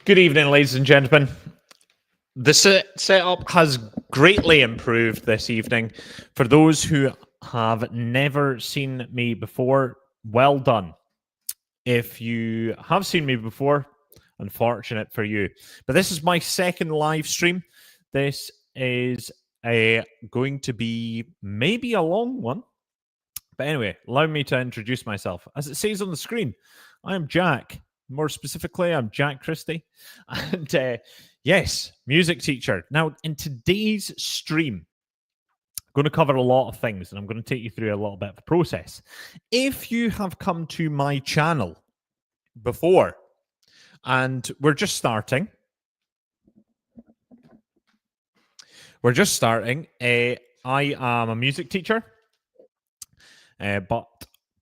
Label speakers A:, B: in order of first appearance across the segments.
A: Good evening, ladies and gentlemen. The setup has greatly improved this evening. For those who have never seen me before, well done. If you have seen me before, unfortunate for you. But this is my second live stream. This is going to be maybe a long one. But anyway, allow me to introduce myself. As it says on the screen, I am Jack. More specifically, I'm Jack Christie. And yes, music teacher. Now, in today's stream, I'm going to cover a lot of things, and I'm going to take you through a little bit of the process. If you have come to my channel before, and we're just starting, I am a music teacher, but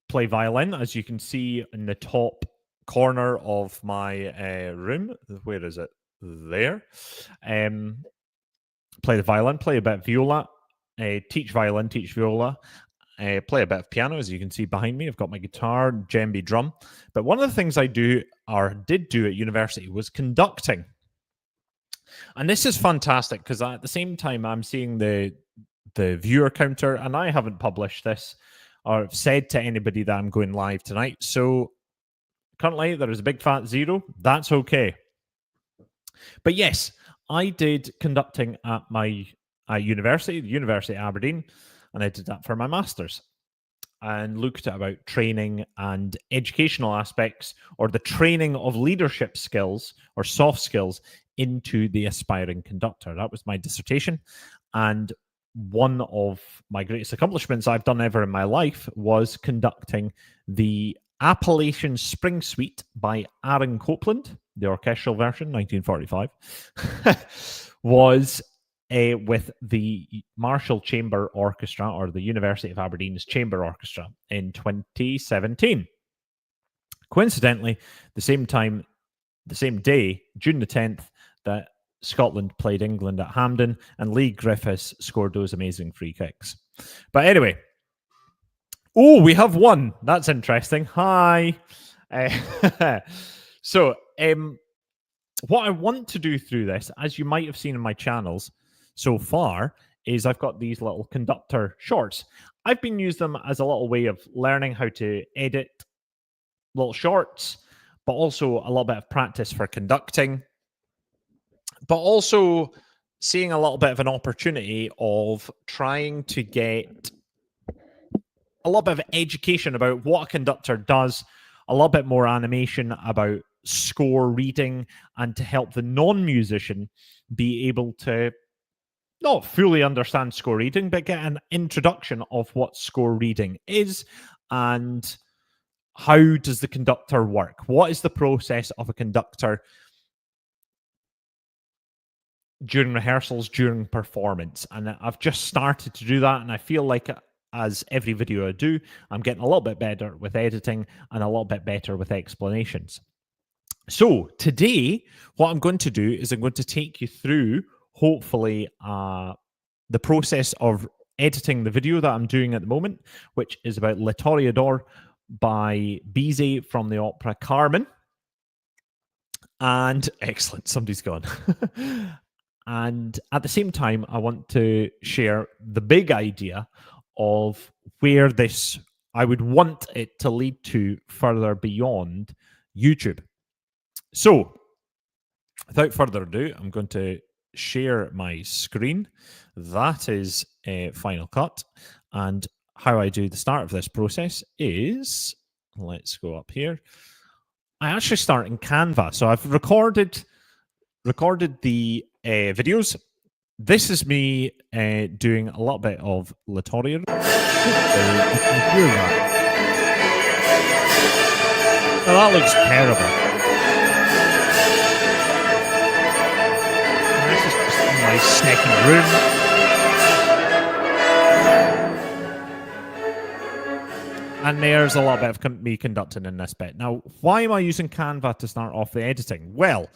A: play violin, as you can see in the top corner of my room. Where is it? There. Play the violin, play a bit of viola, teach violin, teach viola, play a bit of piano, as you can see behind me. I've got my guitar, djembe drum. But one of the things I do, or did do at university, was conducting. And this is fantastic, because at the same time I'm seeing the viewer counter, and I haven't published this or said to anybody that I'm going live tonight. So currently, there is a big fat 0. That's okay. But yes, I did conducting at my university, the University of Aberdeen, and I did that for my master's and looked at about training and educational aspects, or the training of leadership skills or soft skills into the aspiring conductor. That was my dissertation. And one of my greatest accomplishments I've done ever in my life was conducting the Appalachian Spring Suite by Aaron Copland, the orchestral version, 1945, was with the Marshall Chamber Orchestra, or the University of Aberdeen's Chamber Orchestra, in 2017. Coincidentally, the same day, June the 10th, that Scotland played England at Hampden, and Lee Griffiths scored those amazing free kicks. But anyway, oh, we have one. That's interesting. Hi. So, what I want to do through this, as you might have seen in my channels so far, is I've got these little conductor shorts. I've been using them as a little way of learning how to edit little shorts, but also a little bit of practice for conducting, but also seeing a little bit of an opportunity of trying to get a little bit of education about what a conductor does, a little bit more animation about score reading, and to help the non-musician be able to not fully understand score reading, but get an introduction of what score reading is and how does the conductor work. What is the process of a conductor during rehearsals, during performance? And I've just started to do that, and I feel like, as every video I do, I'm getting a little bit better with editing and a little bit better with explanations. So today, what I'm going to do is I'm going to take you through, hopefully, the process of editing the video that I'm doing at the moment, which is about Le Toreador by Bizet from the opera Carmen. And excellent, somebody's gone. And at the same time, I want to share the big idea of where I would want it to lead to further beyond YouTube. So, without further ado, I'm going to share my screen. That is Final Cut. And how I do the start of this process is, let's go up here. I actually start in Canva. So I've recorded the videos. This is me doing a little bit of Le Toreador. Now that looks terrible. This is just in my second room. And there's a lot of me conducting in this bit. Now, why am I using Canva to start off the editing? Well,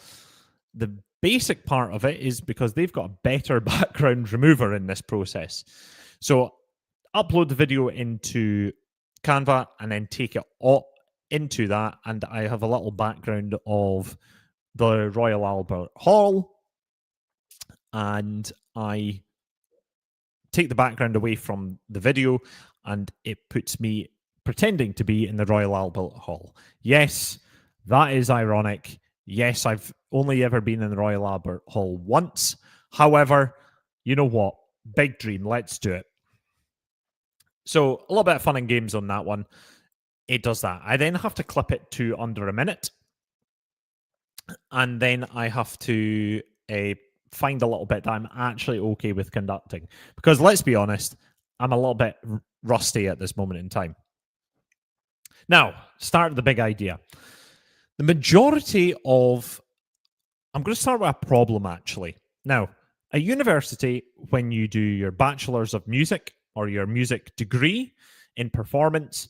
A: the basic part of it is because they've got a better background remover in this process. So upload the video into Canva and then take it into that, and I have a little background of the Royal Albert Hall, and I take the background away from the video, and it puts me pretending to be in the Royal Albert Hall. Yes, that is ironic. Yes, I've only ever been in the Royal Albert Hall once. However, you know what? Big dream. Let's do it. So a little bit of fun and games on that one. It does that. I then have to clip it to under a minute, and then I have to find a little bit that I'm actually okay with conducting. Because let's be honest, I'm a little bit rusty at this moment in time. Now, start the big idea. The majority of, I'm going to start with a problem actually. Now, at university, when you do your bachelor's of music or your music degree in performance,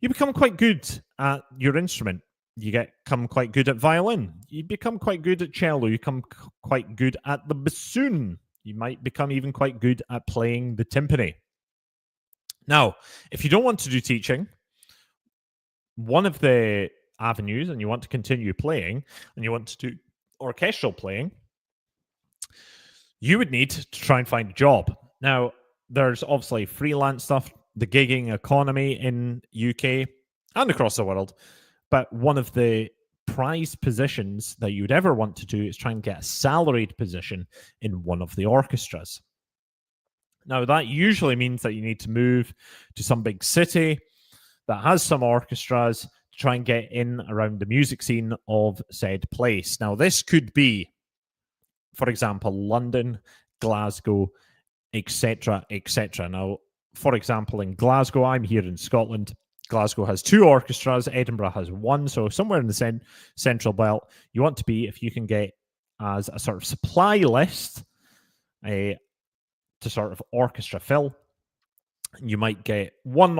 A: you become quite good at your instrument. You become quite good at violin. You become quite good at cello. You become quite good at the bassoon. You might become even quite good at playing the timpani. Now, if you don't want to do teaching, one of the avenues, and you want to continue playing, and you want to do orchestral playing, you would need to try and find a job. Now, there's obviously freelance stuff, the gigging economy in UK and across the world. But one of the prized positions that you would ever want to do is try and get a salaried position in one of the orchestras. Now, that usually means that you need to move to some big city that has some orchestras to try and get in around the music scene of said place. Now, this could be, for example, London, Glasgow, etc., etc. Now, for example, in Glasgow, I'm here in Scotland. Glasgow has 2 orchestras. Edinburgh has 1. So somewhere in the central belt, you want to be, if you can get as a sort of supply list to sort of orchestra fill, you might get one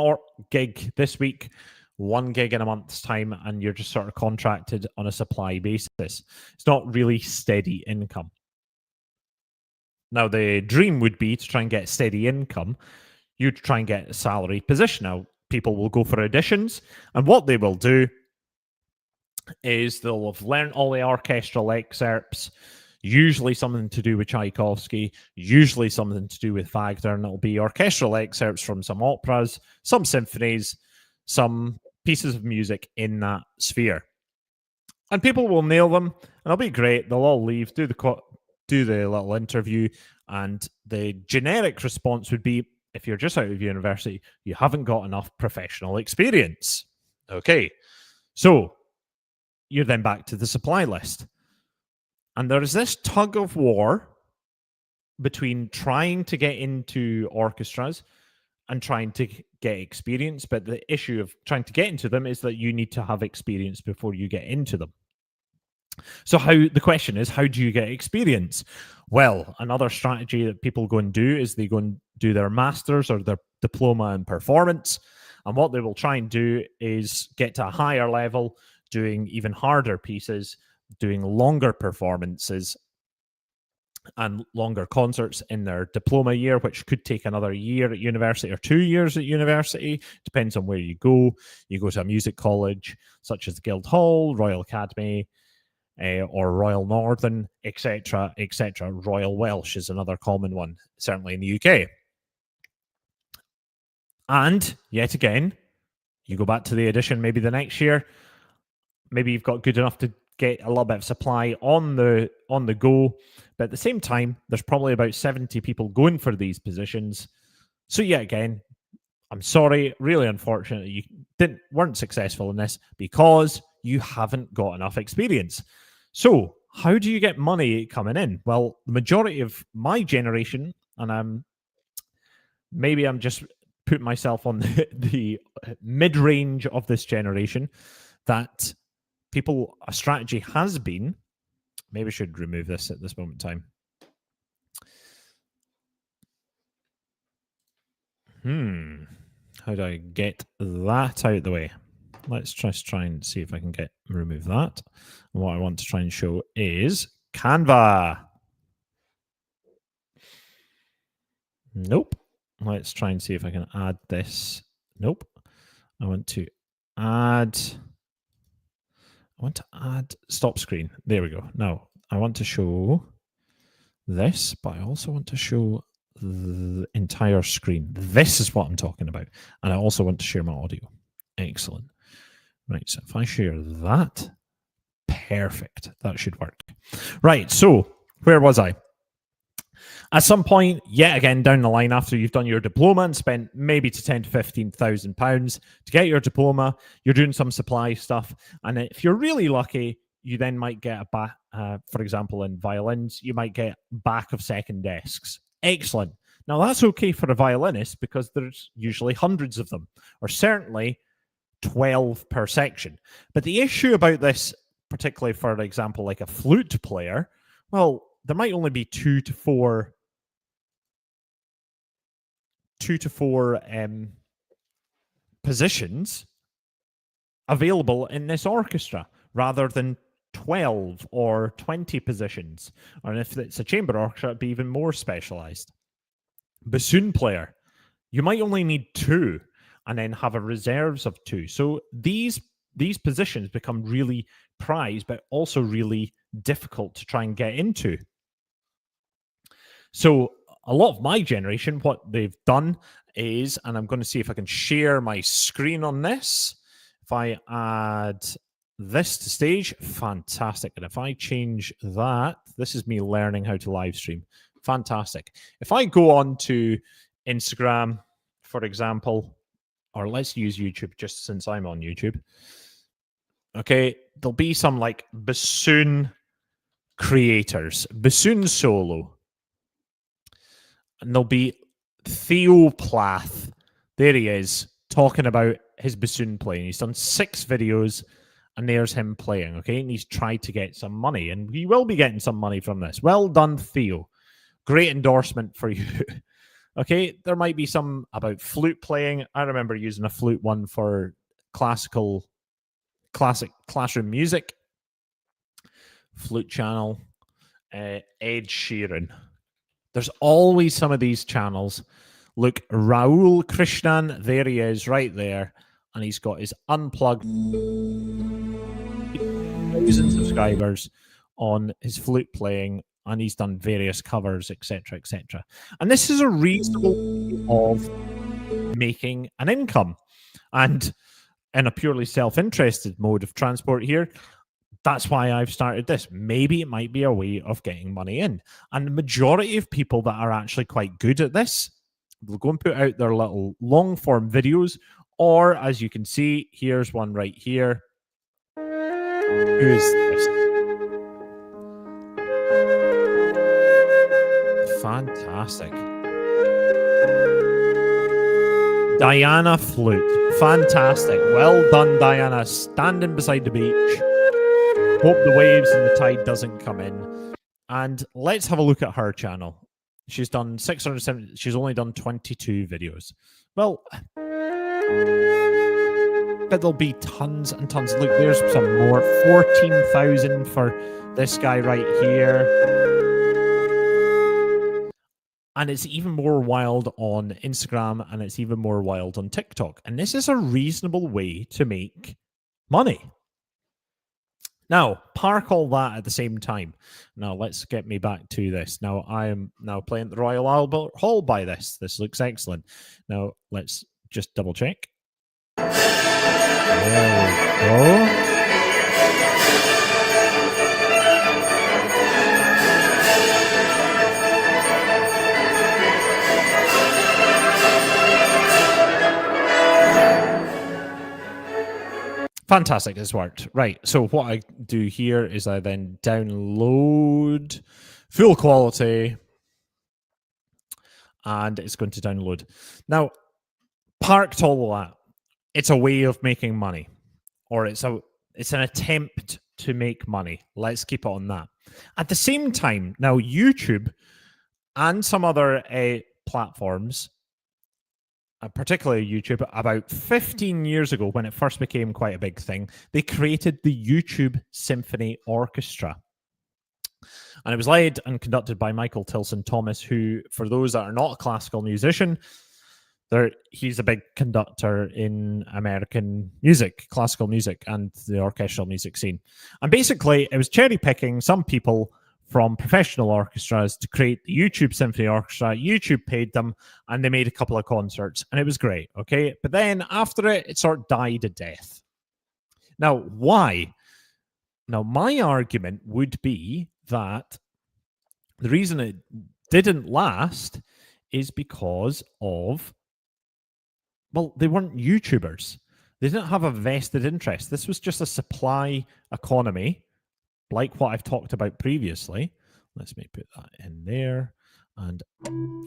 A: gig this week, 1 gig in a month's time, and you're just sort of contracted on a supply basis. It's not really steady income. Now, the dream would be to try and get steady income. You try and get a salary position. Now, people will go for auditions, and what they will do is they'll have learned all the orchestral excerpts, usually something to do with Tchaikovsky, usually something to do with Wagner, and it'll be orchestral excerpts from some operas, some symphonies, some pieces of music in that sphere. And people will nail them, and it'll be great. They'll all leave, do the little interview, and the generic response would be, if you're just out of university, you haven't got enough professional experience. Okay, so you're then back to the supply list. And there is this tug of war between trying to get into orchestras and trying to get experience. But the issue of trying to get into them is that you need to have experience before you get into them. So the question is, how do you get experience? Well, another strategy that people go and do is they go and do their master's or their diploma in performance. And what they will try and do is get to a higher level, doing even harder pieces, doing longer performances and longer concerts in their diploma year, which could take another year at university or 2 years at university. Depends on where you go. You go to a music college such as the Guildhall, Royal Academy, or Royal Northern, etc., etc. Royal Welsh is another common one, certainly in the UK. And yet again, you go back to the audition maybe the next year. Maybe you've got good enough to get a little bit of supply on the go, but at the same time, there's probably about 70 people going for these positions. So yet again, I'm sorry, really unfortunate you weren't successful in this because you haven't got enough experience. So how do you get money coming in? Well, the majority of my generation, and maybe I'm just putting myself on the mid-range of this generation, that a strategy has been, maybe I should remove this at this moment in time. How do I get that out of the way? Let's just try and see if I can remove that. And what I want to try and show is Canva. Nope. Let's try and see if I can add this. Nope. I want to add want to add stop screen. There we go. Now, I want to show this, but I also want to show the entire screen. This is what I'm talking about. And I also want to share my audio. Excellent. Right, so if I share that, perfect. That should work. Right, so where was I? At some point, yet again, down the line, after you've done your diploma and spent maybe to £10,000 to £15,000 to get your diploma, you're doing some supply stuff. And if you're really lucky, you then might get a back, for example, in violins, you might get back of second desks. Excellent. Now, that's okay for a violinist because there's usually hundreds of them, or certainly 12 per section. But the issue about this, particularly for example, like a flute player, well, there might only be two to four positions available in this orchestra rather than 12 or 20 positions. And if it's a chamber orchestra, it'd be even more specialized. Bassoon player, you might only need two and then have a reserves of two. So these positions become really prized, but also really difficult to try and get into. So a lot of my generation, what they've done is, and I'm going to see if I can share my screen on this. If I add this to stage, fantastic. And if I change that, this is me learning how to live stream. Fantastic. If I go on to Instagram, for example, or let's use YouTube just since I'm on YouTube. Okay, there'll be some like bassoon creators, bassoon solo. And there'll be Theo Plath. There he is, talking about his bassoon playing. He's done 6 videos, and there's him playing, okay? And he's tried to get some money, and he will be getting some money from this. Well done, Theo. Great endorsement for you. Okay, there might be some about flute playing. I remember using a flute one for classic classroom music. Flute channel. Ed Sheeran. There's always some of these channels. Look, Raul Krishnan, there he is, right there. And he's got his unplugged 1,000 subscribers on his flute playing, and he's done various covers, etc., etc. And this is a reasonable way of making an income. And in a purely self-interested mode of transport here, that's why I've started this. Maybe it might be a way of getting money in. And the majority of people that are actually quite good at this will go and put out their little long-form videos, or as you can see, here's one right here. Who is this? Fantastic. Diana Flute. Fantastic. Well done, Diana. Standing beside the beach. Hope the waves and the tide doesn't come in. And let's have a look at her channel. She's done 670. She's only done 22 videos. Well, but there'll be tons and tons. Look, there's some more. 14,000 for this guy right here. And it's even more wild on Instagram, and it's even more wild on TikTok. And this is a reasonable way to make money. Now, park all that at the same time. Now, let's get me back to this. Now, I am now playing at the Royal Albert Hall by this. This looks excellent. Now, let's just double check. There we go. Fantastic, it's worked. Right, so what I do here is I then download full quality, and it's going to download. Now, parked all of that. It's a way of making money, or it's an attempt to make money. Let's keep it on that. At the same time, now YouTube and some other platforms, particularly YouTube, about 15 years ago, when it first became quite a big thing, they created the YouTube Symphony Orchestra. And it was led and conducted by Michael Tilson Thomas, who, for those that are not a classical musician, He's a big conductor in American music, classical music, and the orchestral music scene. And basically, it was cherry picking some people from professional orchestras to create the YouTube Symphony Orchestra. YouTube paid them, and they made a couple of concerts, and it was great. Okay, but then after it sort of died a death. Now, why? Now, my argument would be that the reason it didn't last is because of, well, they weren't YouTubers. They didn't have a vested interest. This was just a supply economy, like what I've talked about previously. Let's me put that in there, and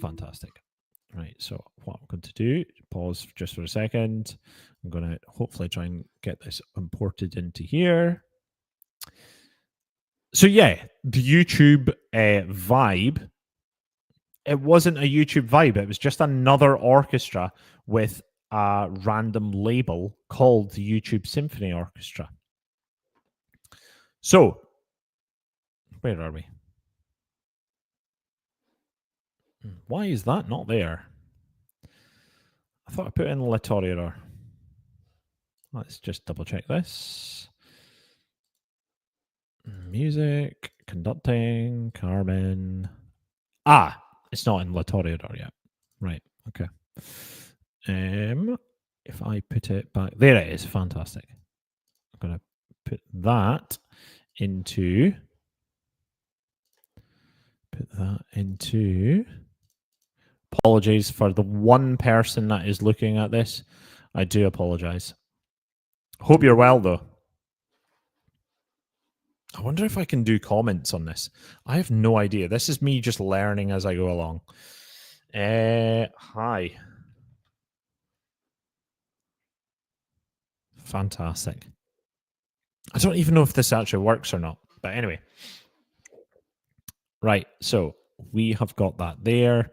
A: fantastic. Right, so what I'm going to do, pause just for a second. I'm going to hopefully try and get this imported into here. So yeah, the YouTube vibe, it wasn't a YouTube vibe. It was just another orchestra with a random label called the YouTube Symphony Orchestra. So, where are we? Why is that not there? I thought I put in La Toreador. Let's just double check this. Music, conducting, Carmen. Ah, it's not in La Toreador yet. Right, okay. If I put it back, there it is, fantastic. I'm going to put that into, apologies for the one person that is looking at this. I do apologize. Hope you're well, though. I wonder if I can do comments on this. I have no idea. This is me just learning as I go along. Hi. Fantastic. I don't even know if this actually works or not. But anyway. Right. So we have got that there.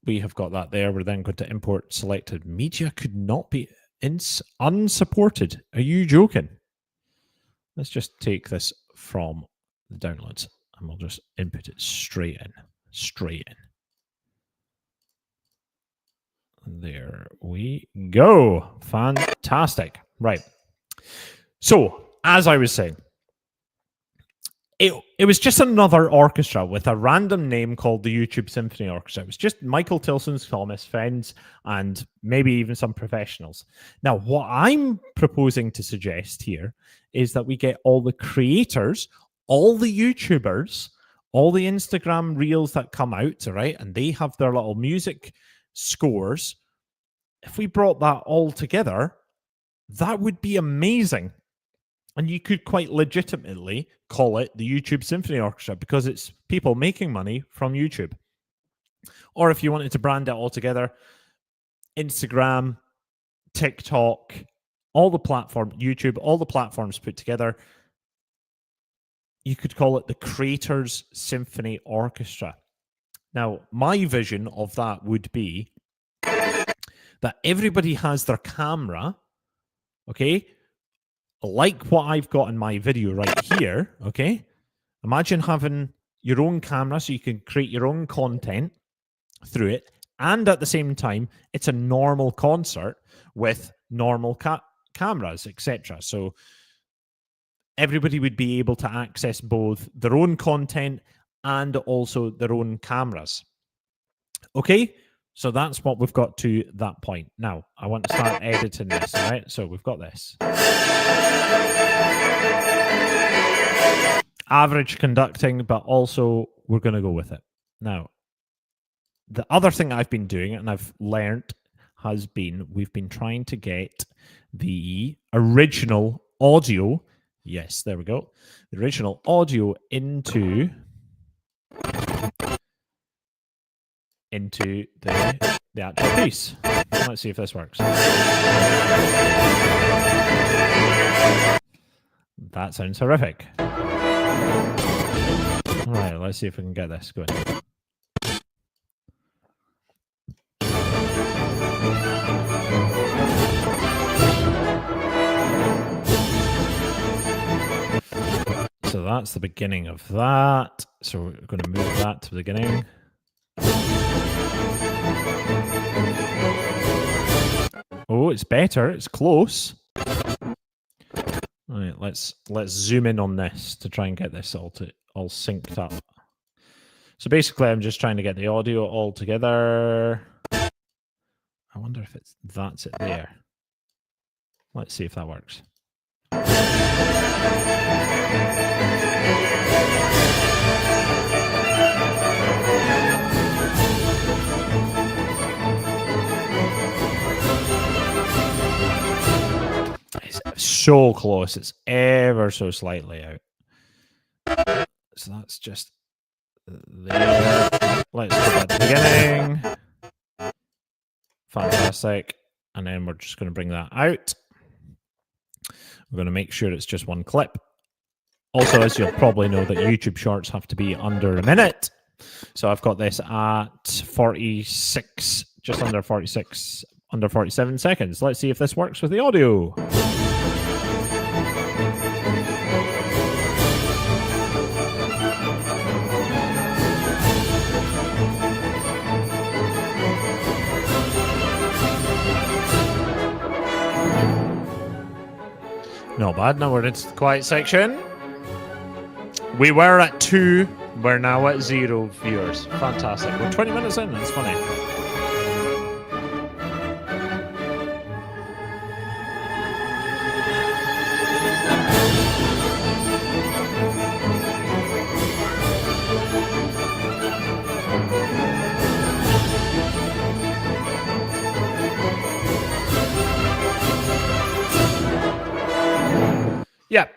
A: We have got that there. We're then going to import selected media. Could not be unsupported. Are you joking? Let's just take this from the downloads and we'll just input it straight in. There we go. Fantastic. Right. So, as I was saying, it was just another orchestra with a random name called the YouTube Symphony Orchestra. It was just Michael Tilson's Thomas friends and maybe even some professionals. Now, what I'm proposing to suggest here is that we get all the creators, all the YouTubers, all the Instagram reels that come out, right? And they have their little music scores. If we brought that all together, that would be amazing. And you could quite legitimately call it the YouTube Symphony Orchestra because it's people making money from YouTube. Or if you wanted to brand it all together, Instagram, TikTok, all the platform, YouTube, all the platforms put together, you could call it the Creators Symphony Orchestra. Now, my vision of that would be that everybody has their camera, okay, like what I've got in my video right here, okay? Imagine having your own camera so you can create your own content through it, and at the same time, it's a normal concert with normal cameras, etc. So everybody would be able to access both their own content and also their own cameras. Okay? So that's what we've got to that point. Now, I want to start editing this, all right? So we've got this. Average conducting, but also we're going to go with it. Now, the other thing I've been doing, and I've learned, has been we've been trying to get the original audio, yes, there we go, the original audio into the actual piece. Let's see if this works. That sounds horrific. All right, let's see if we can get this going. So that's the beginning of that. So we're going to move that to the beginning. Oh, it's better. It's close. All right, let's zoom in on this to try and get this all synced up. So basically, I'm just trying to get the audio all together. I wonder if that's it there. Let's see if that works. It's so close. It's ever so slightly out. So that's just there. Let's go back to the beginning. Fantastic. And then we're just going to bring that out. We're going to make sure it's just one clip. Also, as you'll probably know, that YouTube Shorts have to be under a minute. So I've got this at 46, just under 46, under 47 seconds. Let's see if this works with the audio. Not bad. Now we're into the quiet section. We were at 2. We're now at 0 viewers. Fantastic. We're 20 minutes in. That's funny. Yeah,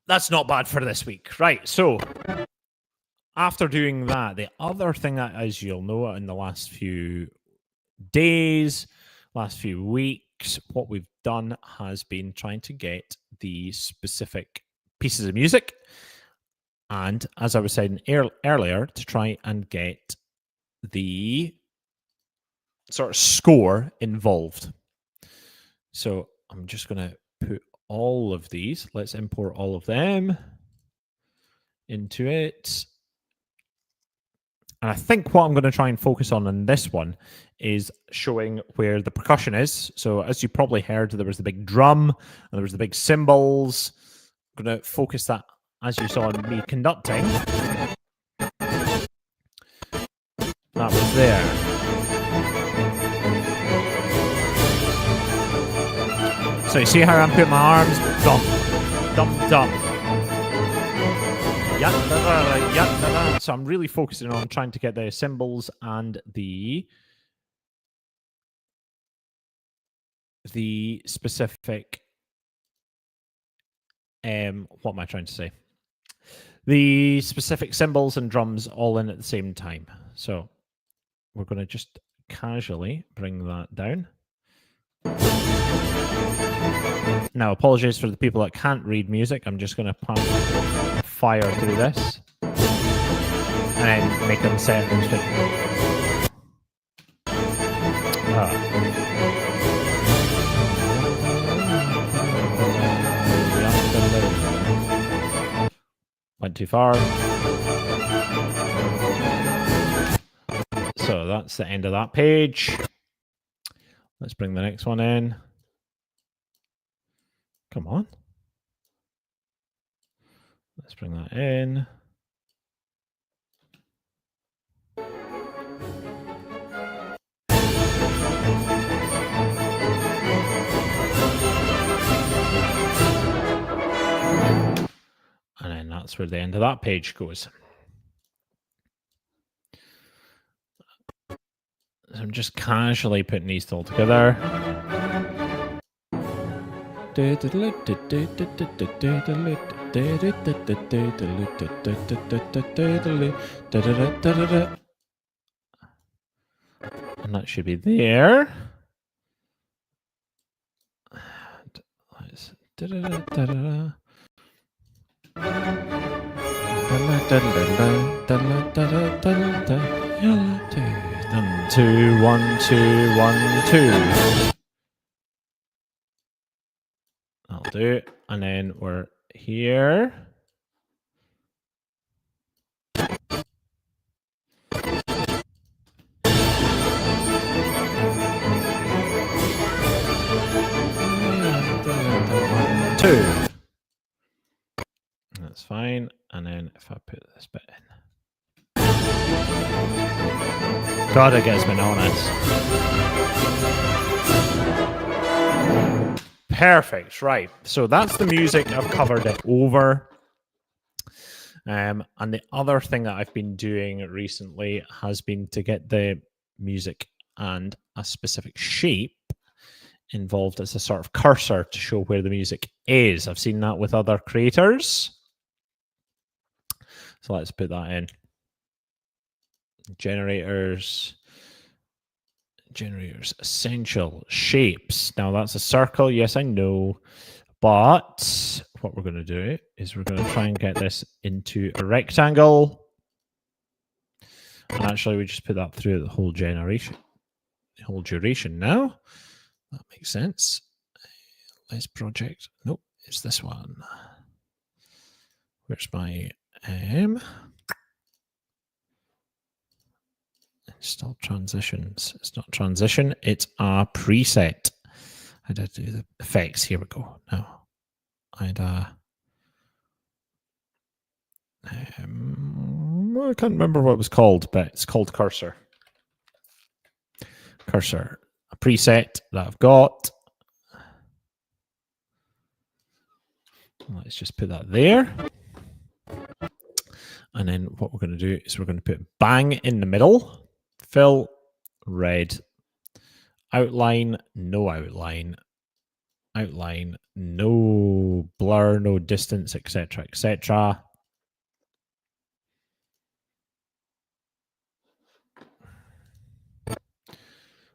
A: that's not bad for this week. Right, so after doing that, the other thing that, as you'll know, in the last few days, last few weeks, what we've done has been trying to get the specific pieces of music. And as I was saying earlier, to try and get the sort of score involved. So I'm just going to put all of these. Let's import all of them into it. And I think what I'm going to try and focus on in this one is showing where the percussion is. So as you probably heard, there was the big drum and there was the big cymbals. I'm going to focus that, as you saw in me conducting. That was there. So you see how I'm putting my arms? Dump, dump, dump. So I'm really focusing on trying to get the cymbals and the specific what am I trying to say? The specific cymbals and drums all in at the same time. So we're going to just casually bring that down. Now, apologies for the people that can't read music. I'm just going to fire through this and then make them set and straight. 'Went too far. So that's the end of that page. Let's bring the next one in. Come on. Let's bring that in. And then that's where the end of that page goes. So I'm just casually putting these all together. And that should be there. Two, 1, 2, 1, 2. I'll do it. And then we're here. 2. That's fine. And then if I put this bit in. God, it gets monotonous. Perfect, right. So that's the music. I've covered it over. And the other thing that I've been doing recently has been to get the music and a specific shape involved as a sort of cursor to show where the music is. I've seen that with other creators. So let's put that in. Generators, essential shapes. Now that's a circle. Yes, I know. But what we're going to do is we're going to try and get this into a rectangle. And actually, we just put that through the whole duration now. That makes sense. Let's project. Nope, it's this one. Where's my install transitions? It's not transition, it's a preset. I did do the effects. Here we go. Now, I can't remember what it was called, but it's called cursor. Cursor, a preset that I've got. Let's just put that there. And then what we're going to do is we're going to put bang in the middle, fill, red, outline, no outline, outline, no blur, no distance, etc., etc.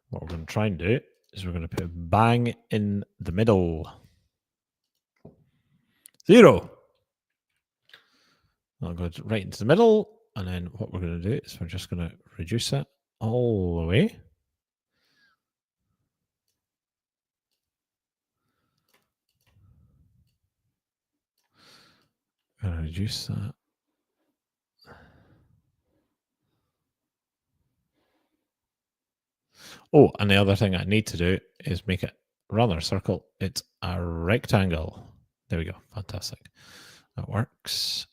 A: What we're going to try and do is we're going to put bang in the middle. 0. I'll go right into the middle, and then what we're going to do is we're just going to reduce it all the way. I'm going to reduce that. Oh, and the other thing I need to do is make it rather a circle. It's a rectangle. There we go. Fantastic. That works.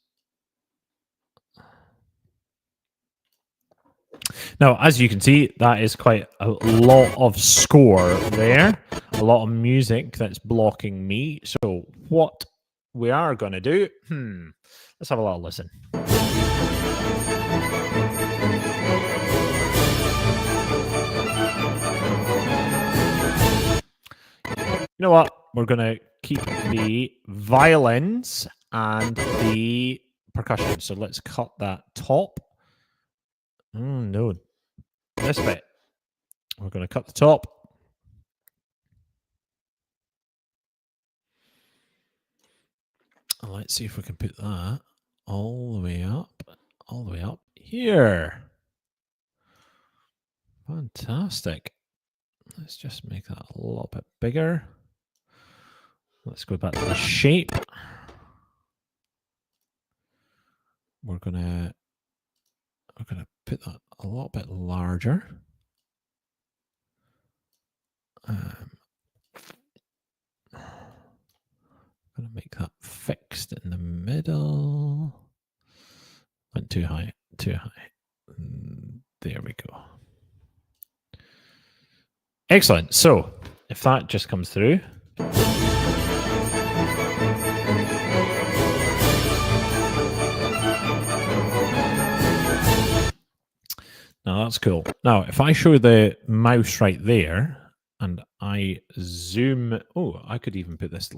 A: Now, as you can see, that is quite a lot of score there. A lot of music that's blocking me. So what we are going to do, let's have a little listen. You know what? We're going to keep the violins and the percussion. So let's cut that top. No. This bit. We're going to cut the top. And let's see if we can put that all the way up here. Fantastic. Let's just make that a little bit bigger. Let's go back to the shape. We're gonna put that a little bit larger. I'm gonna make that fixed in the middle. Went too high, There we go. Excellent. So if that just comes through. Now that's cool. Now, if I show the mouse right there and I zoom, I could even put this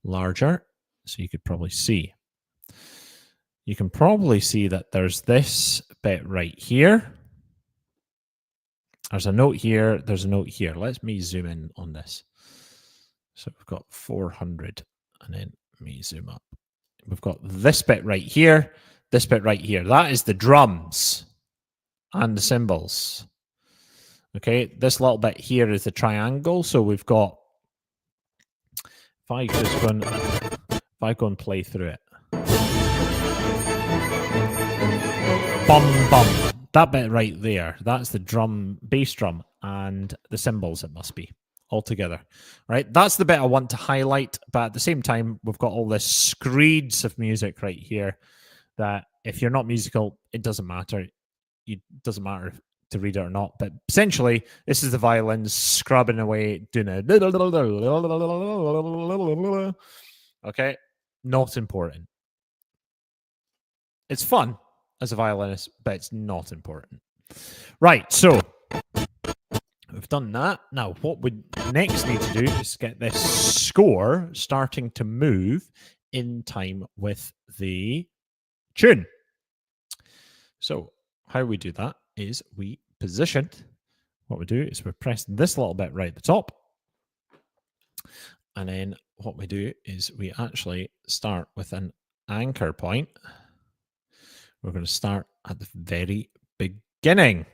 A: larger so you could probably see. You can probably see that there's this bit right here. There's a note here. There's a note here. Let me zoom in on this. So we've got 400 and then me zoom up. We've got this bit right here, this bit right here. That is the drums and the cymbals. Okay, this little bit here is the triangle. So we've got, if I go and play through it. Bum, bum. That bit right there, that's the drum, bass drum, and the cymbals it must be. all together, right? That's the bit I want to highlight, but at the same time, we've got all this screeds of music right here that if you're not musical, it doesn't matter. It doesn't matter to read it or not, but essentially, this is the violins scrubbing away, doing a okay, not important. It's fun as a violinist, but it's not important. Right, so we've done that. Now, what we next need to do is get this score starting to move in time with the tune. So, how we do that is we position. What we do is we press this little bit right at the top. And then what we do is we actually start with an anchor point. We're going to start at the very beginning.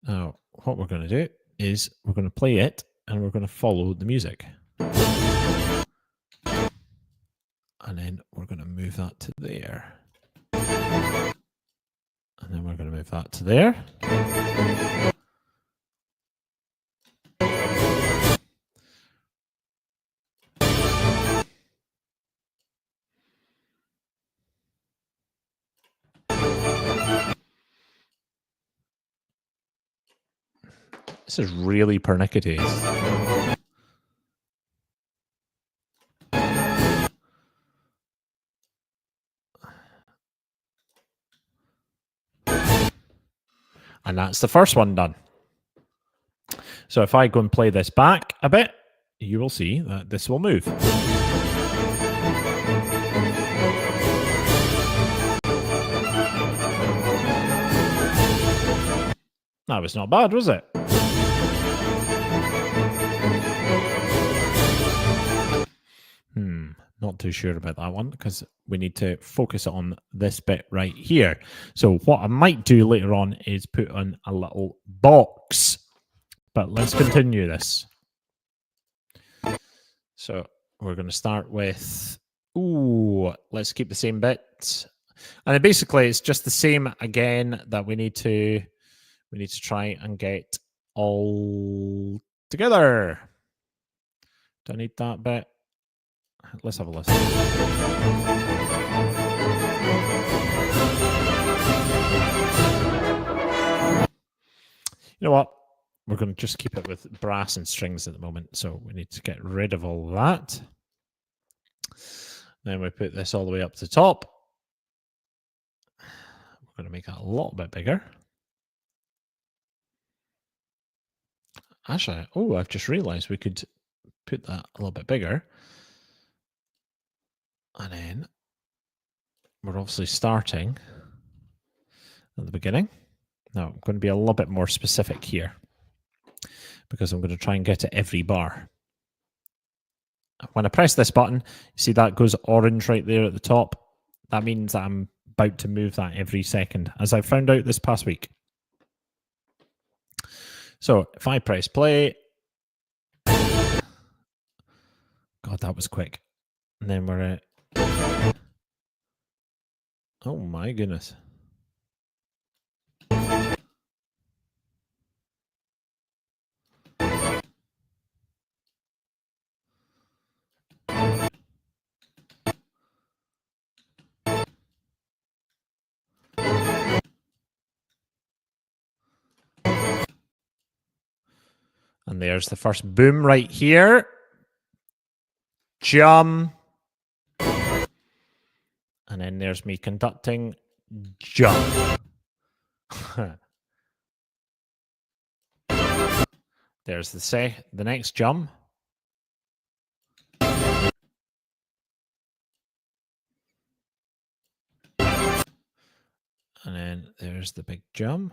A: Now, what we're going to do is we're going to play it and we're going to follow the music. And then we're going to move that to there. And then we're going to move that to there. This is really pernickety. And that's the first one done. So if I go and play this back a bit, you will see that this will move. That was not bad, was it? Not too sure about that one because we need to focus on this bit right here. So what I might do later on is put on a little box. But let's continue this. So we're going to start with, let's keep the same bit. And then basically it's just the same again that we need to try and get all together. Do I need that bit? Let's have a listen. You know what? We're going to just keep it with brass and strings at the moment, so we need to get rid of all that. Then we put this all the way up to the top. We're going to make that a little bit bigger. Actually, I've just realized we could put that a little bit bigger. And then we're obviously starting at the beginning. Now, I'm going to be a little bit more specific here because I'm going to try and get to every bar. When I press this button, you see that goes orange right there at the top. That means that I'm about to move that every second, as I found out this past week. So if I press play, God, that was quick. And then we're at, oh my goodness. And there's the first boom right here. Jump. And then there's me conducting. Jump. There's the next jump. And then there's the big jump.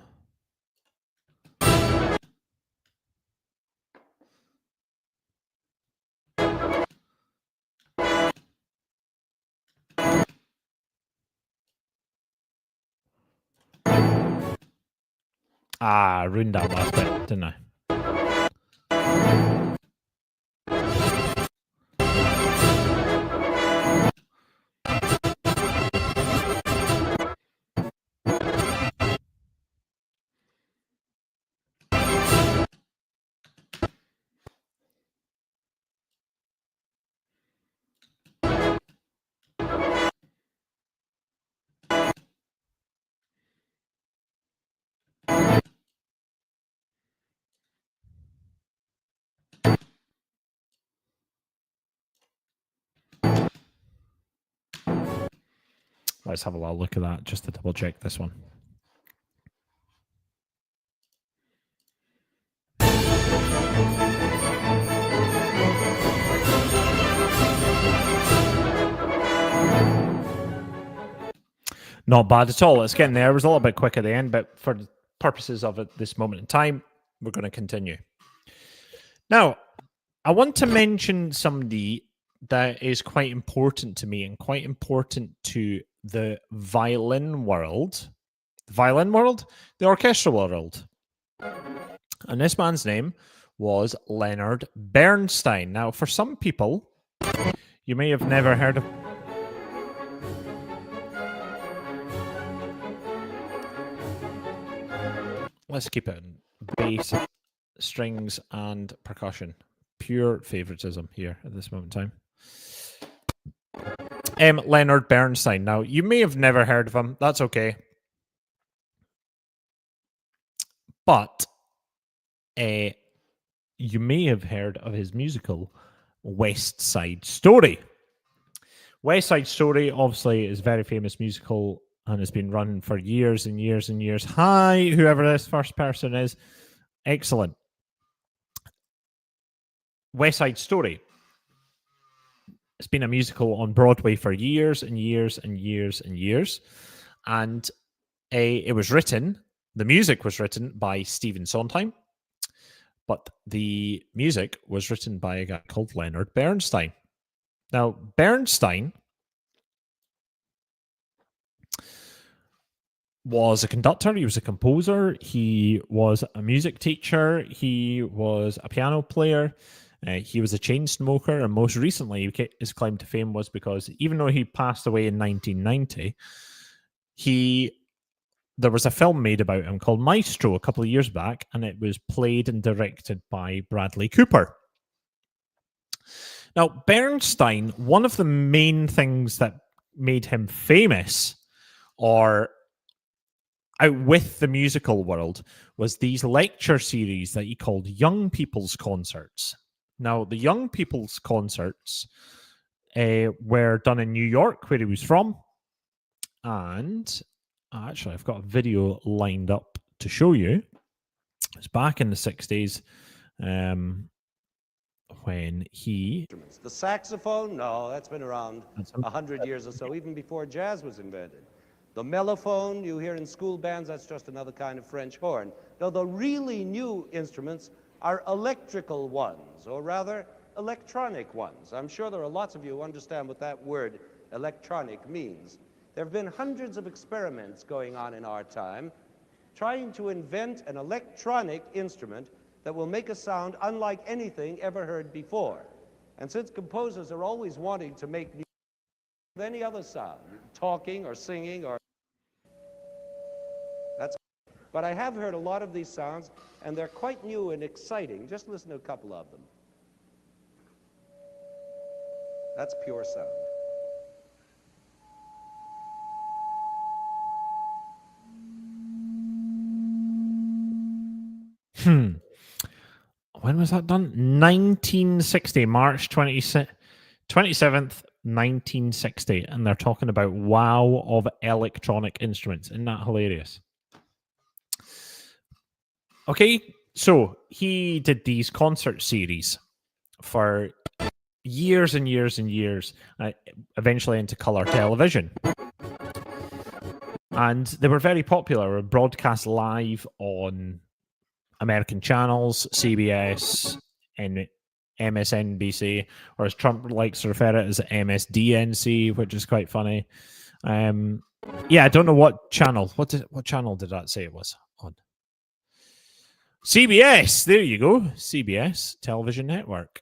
A: Ruined that last bit, didn't I? Let's have a little look at that just to double check this one. Not bad at all. It's getting there. It was a little bit quick at the end, but for the purposes of it, this moment in time, we're going to continue. Now, I want to mention somebody that is quite important to me and quite important to the violin world. The violin world? The orchestra world. And this man's name was Leonard Bernstein. Now, for some people, you may have never heard of... Let's keep it in bass, strings, and percussion. Pure favoritism here at this moment in time. Leonard Bernstein. Now, you may have never heard of him. That's okay. But you may have heard of his musical West Side Story. West Side Story, obviously, is a very famous musical and has been run for years and years and years. Hi, whoever this first person is. Excellent. West Side Story. It's been a musical on Broadway for years and years and years and years. And it was written, the music was written by Stephen Sondheim, but the music was written by a guy called Leonard Bernstein. Now, Bernstein was a conductor, he was a composer, he was a music teacher, he was a piano player, he was a chain smoker, and most recently his claim to fame was because even though he passed away in 1990, there was a film made about him called Maestro a couple of years back, and it was played and directed by Bradley Cooper. Now, Bernstein, one of the main things that made him famous or out with the musical world was these lecture series that he called Young People's Concerts. Now, the Young People's Concerts were done in New York, where he was from. And actually, I've got a video lined up to show you. It's back in the 60s when he...
B: The saxophone? No, that's been around 100 years or so, even before jazz was invented. The mellophone you hear in school bands, that's just another kind of French horn. Though the really new instruments are electrical ones, or rather electronic ones. I'm sure there are lots of you who understand what that word electronic means. There have been hundreds of experiments going on in our time trying to invent an electronic instrument that will make a sound unlike anything ever heard before. And since composers are always wanting to make music with any other sound, talking or singing or... But I have heard a lot of these sounds, and they're quite new and exciting. Just listen to a couple of them. That's pure sound.
A: When was that done? 1960, March 27th, 1960. And they're talking about wow of electronic instruments. Isn't that hilarious? Okay, so he did these concert series for years and years and years, eventually into color television. And they were very popular, broadcast live on American channels, CBS, and MSNBC, or as Trump likes to refer it as MSDNC, which is quite funny. Yeah, I don't know what channel. What channel did that say it was on? CBS. There you go. CBS Television Network.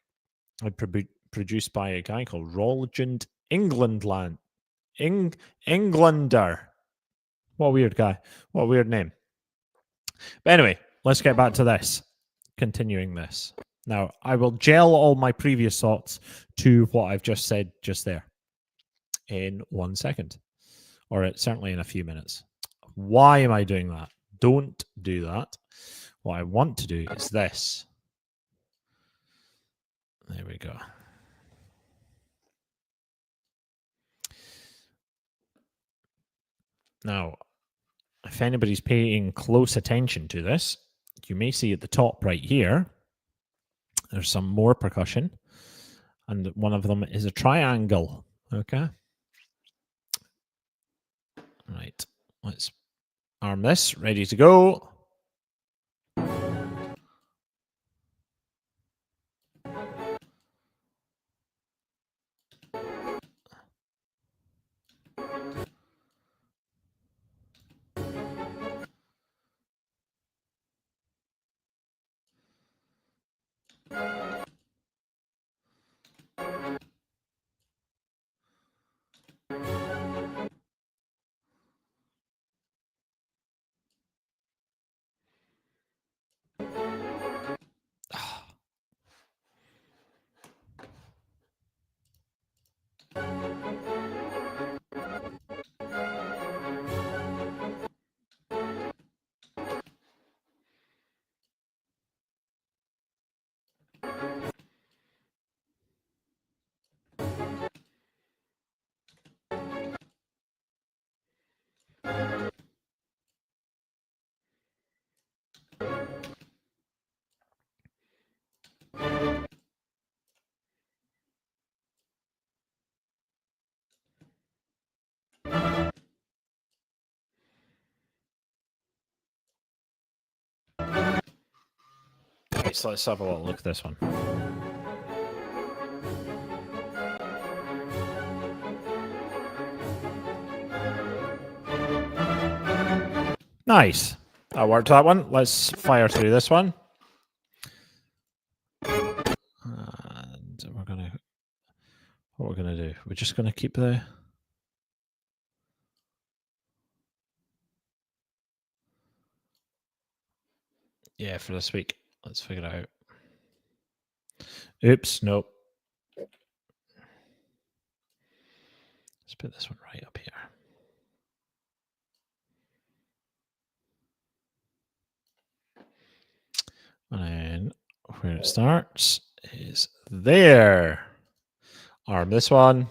A: Produced by a guy called Roland Englander. What a weird guy. What a weird name. But anyway, let's get back to this. Continuing this. Now, I will gel all my previous thoughts to what I've just said just there in 1 second, or certainly in a few minutes. Why am I doing that? Don't do that. What I want to do is this. There we go. Now, if anybody's paying close attention to this, you may see at the top right here, there's some more percussion, and one of them is a triangle. Okay. Right. Let's arm this, ready to go. Okay, so let's have a little look at this one. Nice. That worked, that one. Let's fire through this one. And what we're gonna do, we're just gonna keep the for this week. Let's figure it out. Oops, nope. Let's put this one right up here. And then where it starts is there. Arm this one.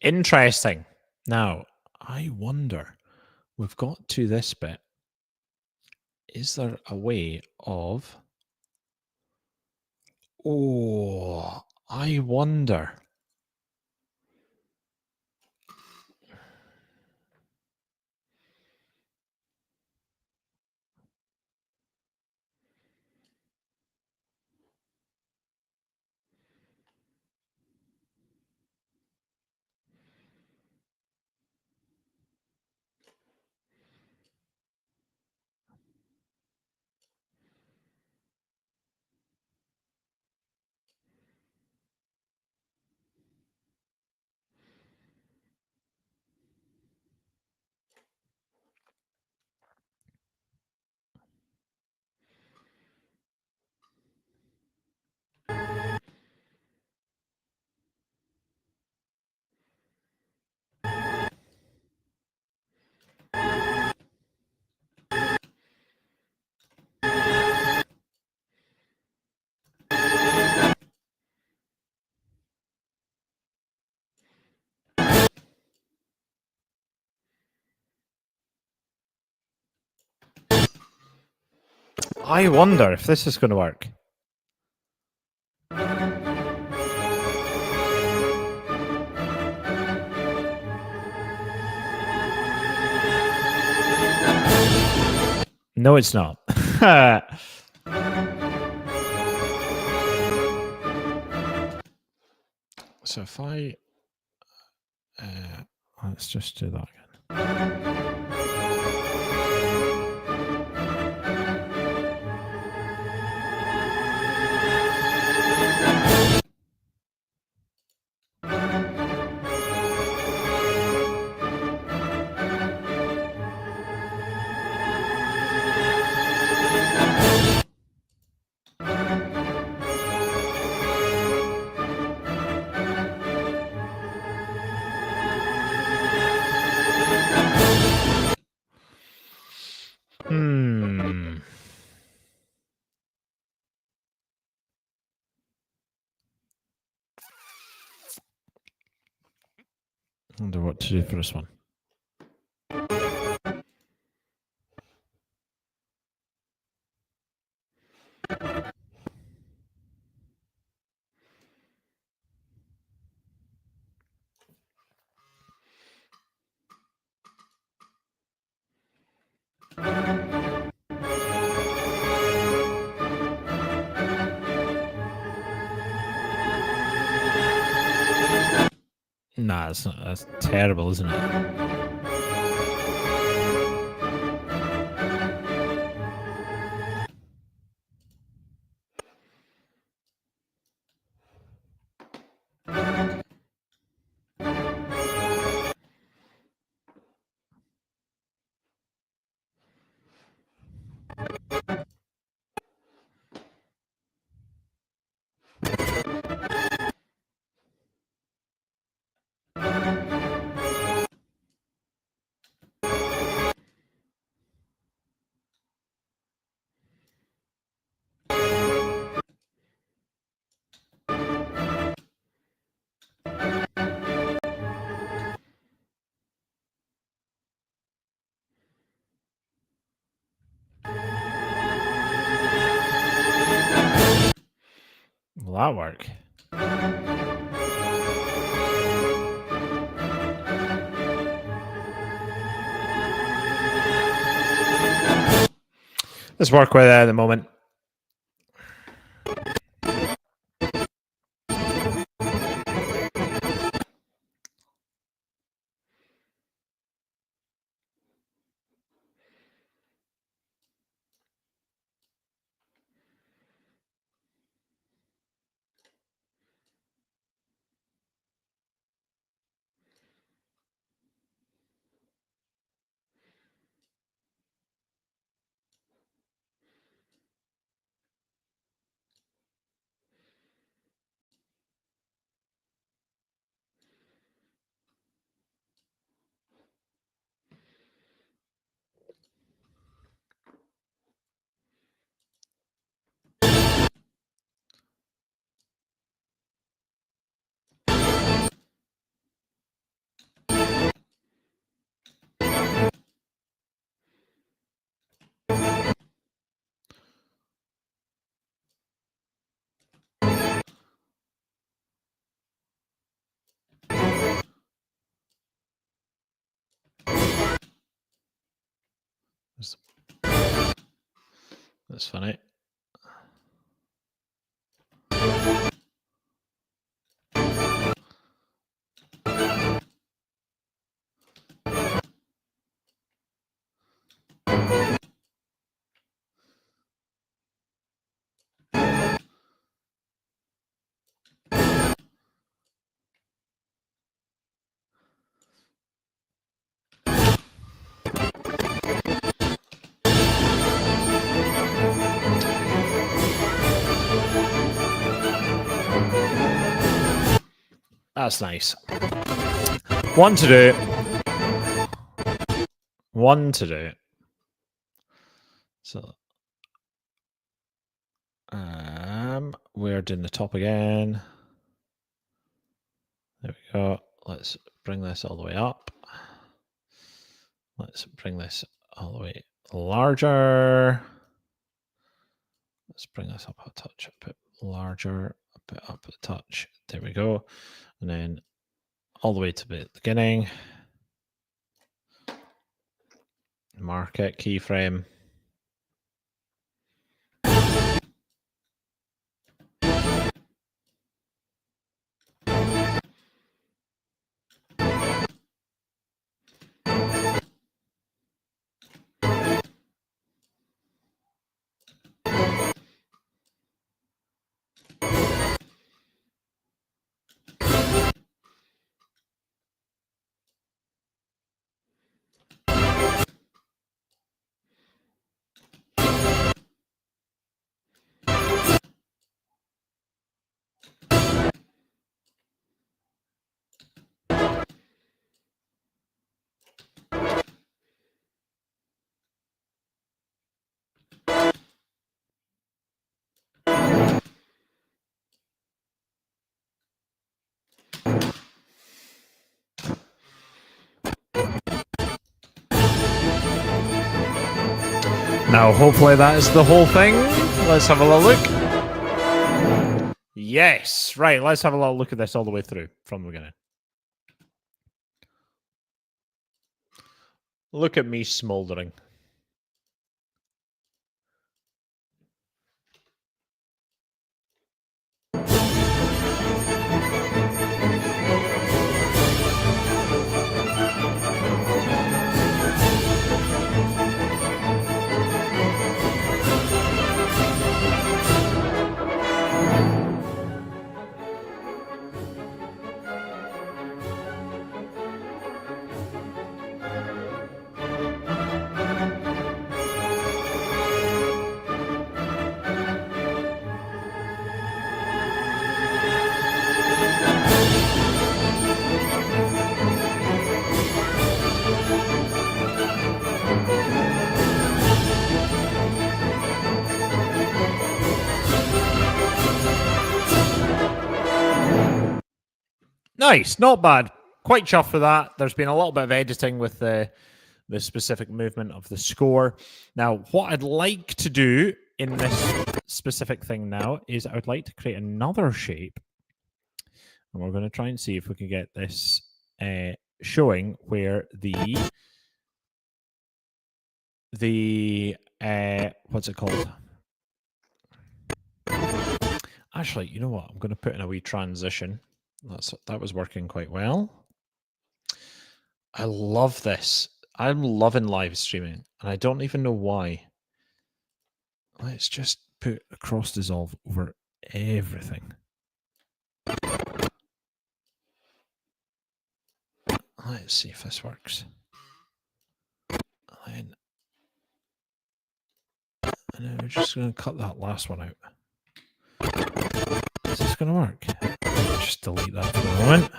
A: Interesting. Now, I wonder, we've got to this bit. Is there a way of... Oh, I wonder. I wonder if this is going to work. No, it's not. So if I... let's just do that again. wonder what to do for this one. Nah, it's not. That's terrible, isn't it? Will that work? Let's work with it at the moment. That's funny. That's nice. One to do. One to do. So, we're doing the top again. There we go. Let's bring this all the way up. Let's bring this all the way larger. Let's bring this up a touch, a bit larger, a bit up a touch. There we go. And then all the way to the beginning. Mark it, keyframe. Now, hopefully that is the whole thing. Let's have a little look. Yes. Right, let's have a little look at this all the way through from the beginning. Look at me smouldering. Nice, not bad. Quite chuffed for that. There's been a little bit of editing with the specific movement of the score. Now, what I'd like to do in this specific thing now is I would like to create another shape. And we're going to try and see if we can get this showing where the what's it called? Actually, you know what? I'm going to put in a wee transition. That was working quite well. I love this. I'm loving live streaming, and I don't even know why. Let's just put a cross dissolve over everything. Let's see if this works. And then we're just going to cut that last one out. Is this going to work? Just delete that for the moment.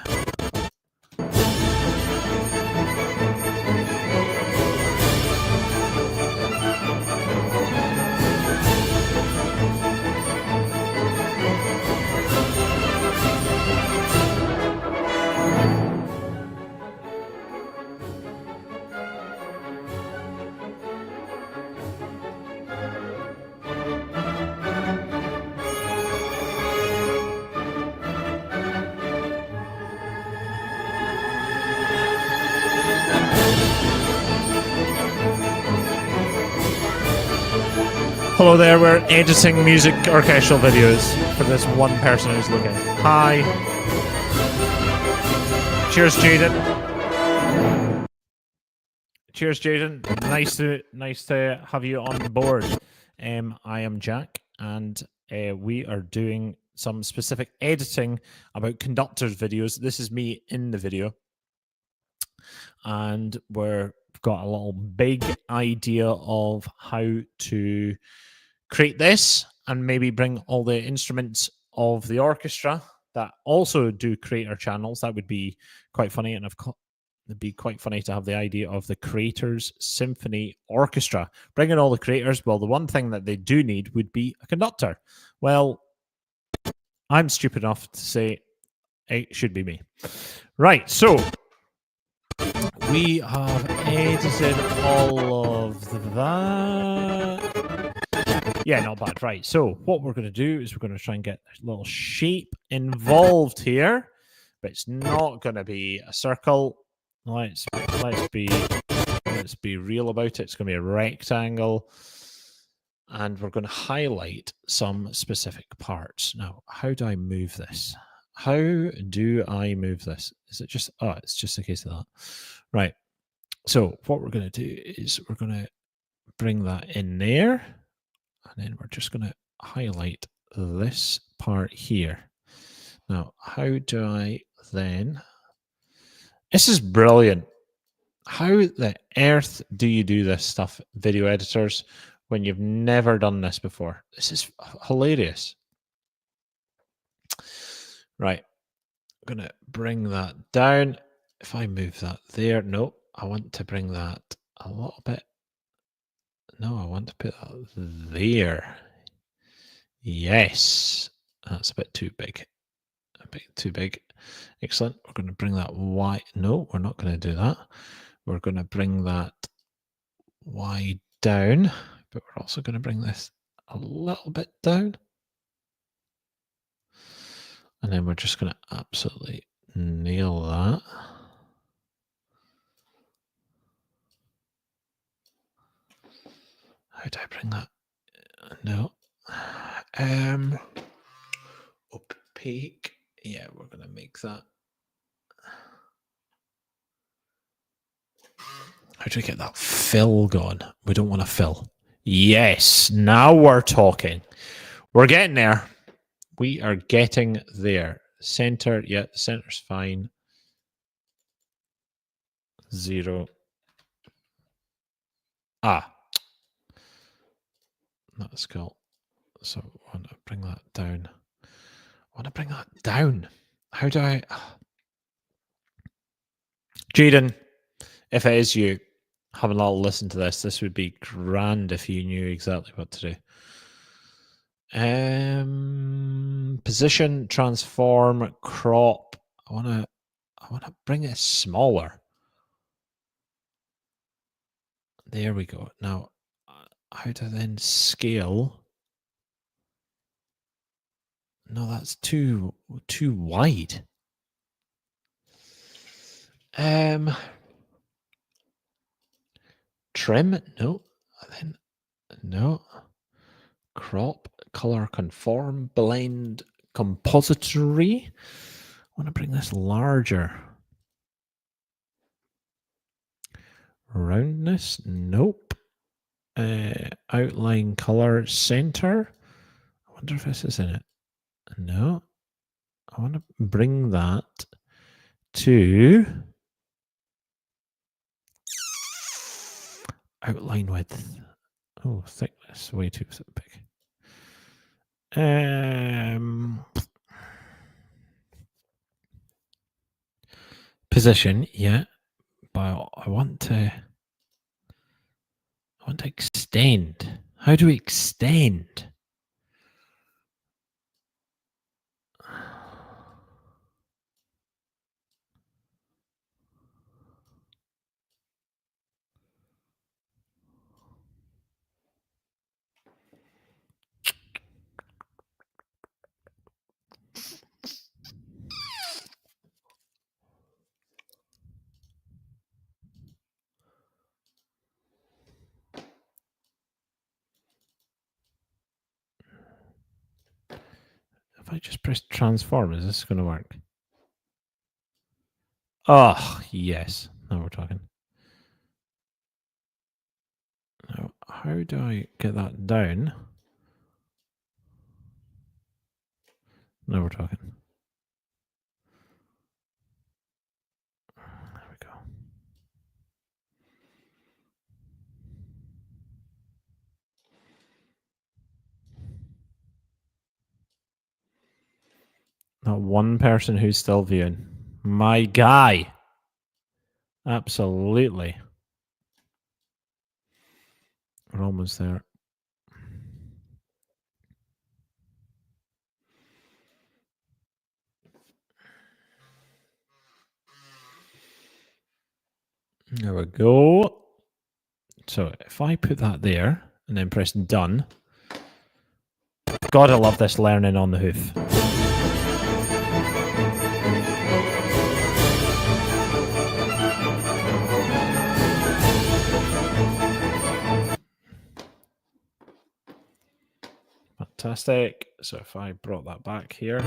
A: Hello there, we're editing music orchestral videos for this one person who's looking. Hi. Cheers, Jaden. Cheers, Jaden. Nice to have you on board. I am Jack, and we are doing some specific editing about conductors videos. This is me in the video. And we've got a little big idea of how to create this and maybe bring all the instruments of the orchestra that also do creator channels. That would be quite funny, and it'd be quite funny to have the idea of the Creators Symphony Orchestra. Bringing all the creators, well, the one thing that they do need would be a conductor. Well, I'm stupid enough to say it should be me. Right, so we have edited all of that. Yeah, not bad. Right. So what we're going to do is we're going to try and get a little shape involved here, but it's not going to be a circle. Let's be real about it. It's going to be a rectangle, and we're going to highlight some specific parts. Now, how do I move this? How do I move this? Is it just, oh, it's just a case of that. Right. So what we're going to do is we're going to bring that in there. And then we're just going to highlight this part here. Now, how do I then... This is brilliant. How the earth do you do this stuff, video editors, when you've never done this before? This is hilarious. Right. I'm going to bring that down. If I move that there, no, I want to bring that a little bit. No, I want to put that there. Yes. That's a bit too big. A bit too big. Excellent. We're going to bring that Y. No, we're not going to do that. We're going to bring that Y down But we're also going to bring this a little bit down. And then we're just going to absolutely nail that. How do I bring that? No. Opaque. Yeah, we're going to make that. How do we get that fill gone? We don't want to fill. Yes, now we're talking. We're getting there. We are getting there. Center, yeah, center's fine. 0. That's cool. So I want to bring that down. How do I... Jaden, if it is you, having a little listen to this would be grand if you knew exactly what to do. Position, transform, crop. I want to bring it smaller. There we go. Now, how to then scale? No, that's too wide. Trim? No. Then no. Crop, color, conform, blend, compository. I want to bring this larger. Roundness? Nope. Outline, color, center. I wonder if this is in it. No. I want to bring that to outline width. Oh, thickness. Way too big. Position, yeah. But I want to extend. How do we extend? If I just press transform, is this going to work? Oh, yes. Now we're talking. Now, how do I get that down? Now we're talking. There we go. Not one person who's still viewing. My guy. Absolutely. We're almost there. There we go. So if I put that there and then press done. God, I love this learning on the hoof. Fantastic. So if I brought that back here.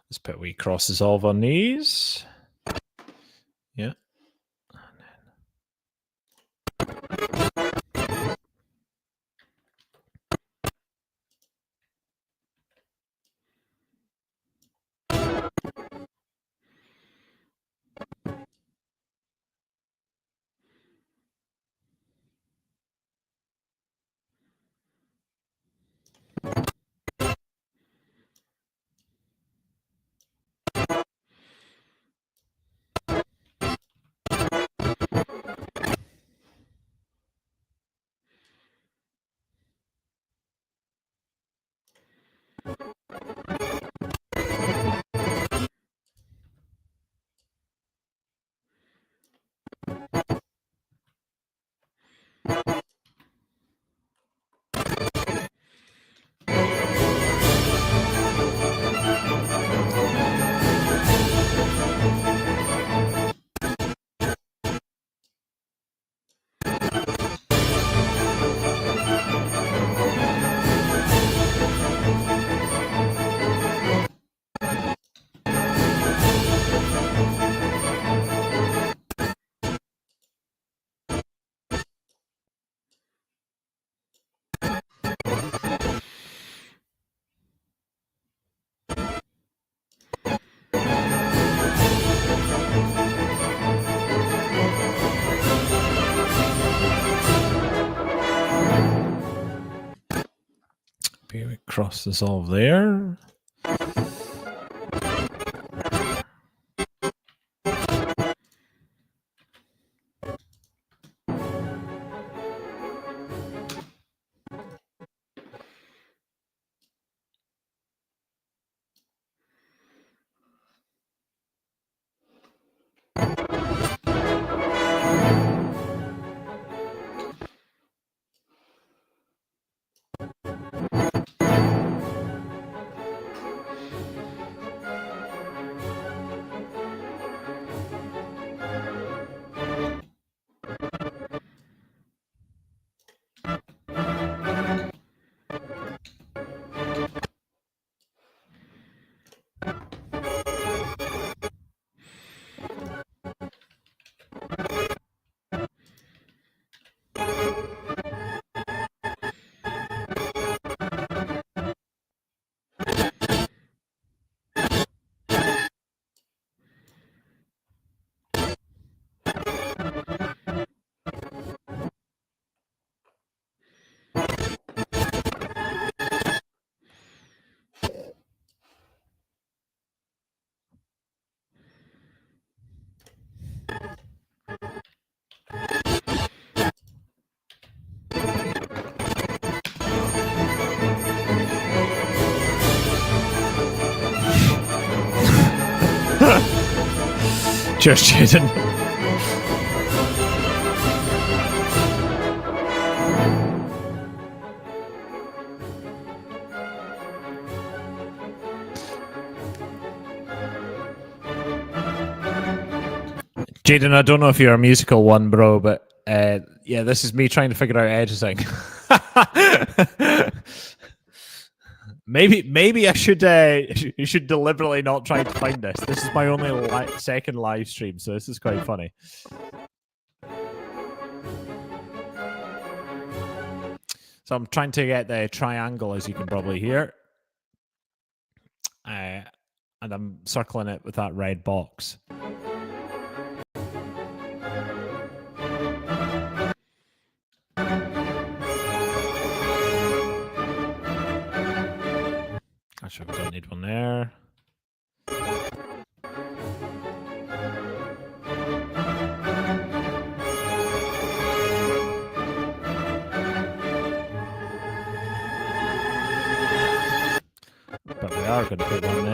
A: Let's put wee cross dissolve on these. Yeah. cross dissolve there. Cheers, Jaden. Jaden, I don't know if you're a musical one, bro, but yeah, this is me trying to figure out editing. Maybe I should you should deliberately not try to find this. This is my only second live stream, so this is quite funny. So I'm trying to get the triangle, as you can probably hear, and I'm circling it with that red box. Actually, we don't need one there. But we are going to put one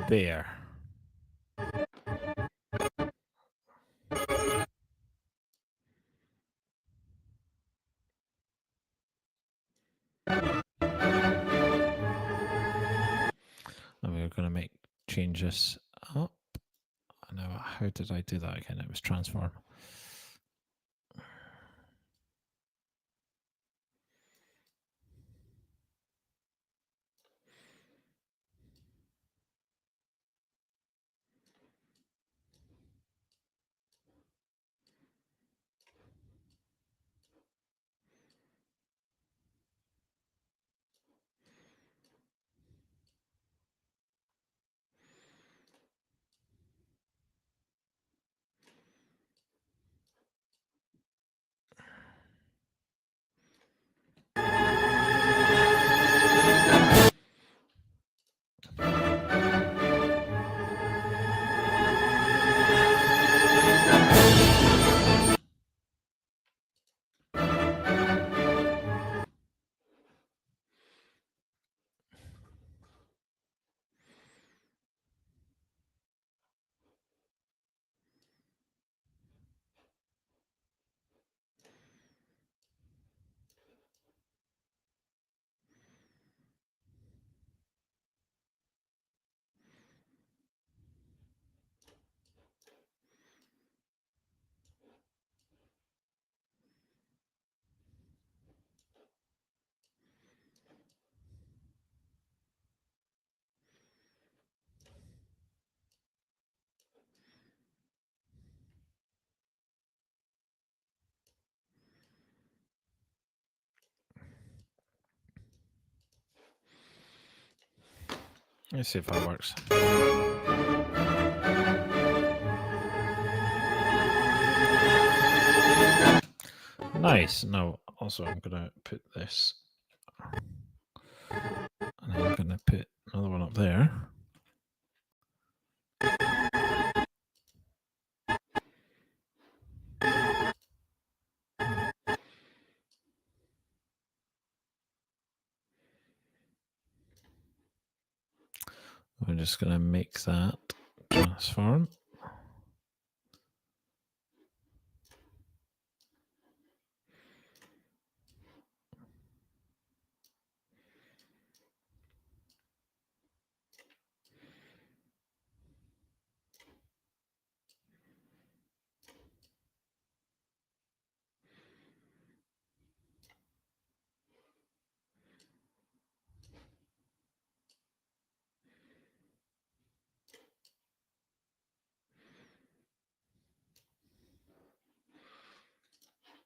A: there. And we're going to make changes up. Now, how did I do that again? It was transform. Let's see if that works. Nice. Now, also, I'm going to put this I'm going to put another one up there. We're just going to make that transform.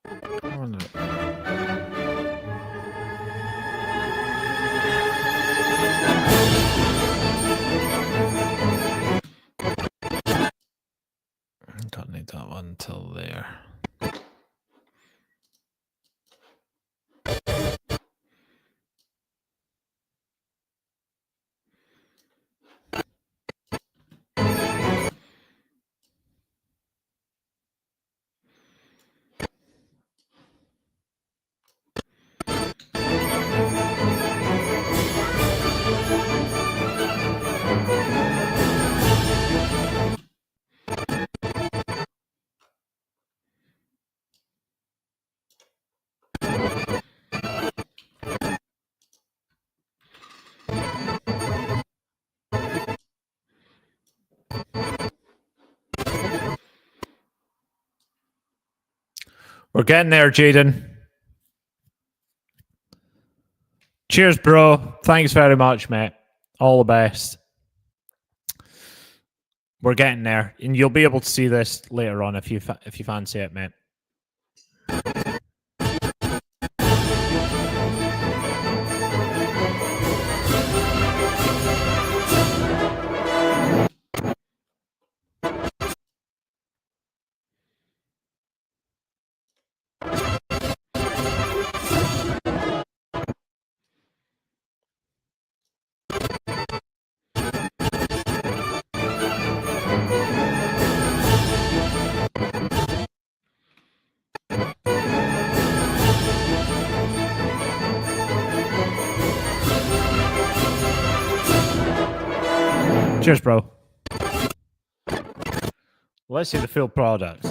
A: Oh, no. Don't need that one till there. We're getting there, Jaden. Cheers, bro. Thanks very much, mate. All the best. We're getting there, and you'll be able to see this later on if you fancy it, mate. Cheers, bro. Let's see the full product.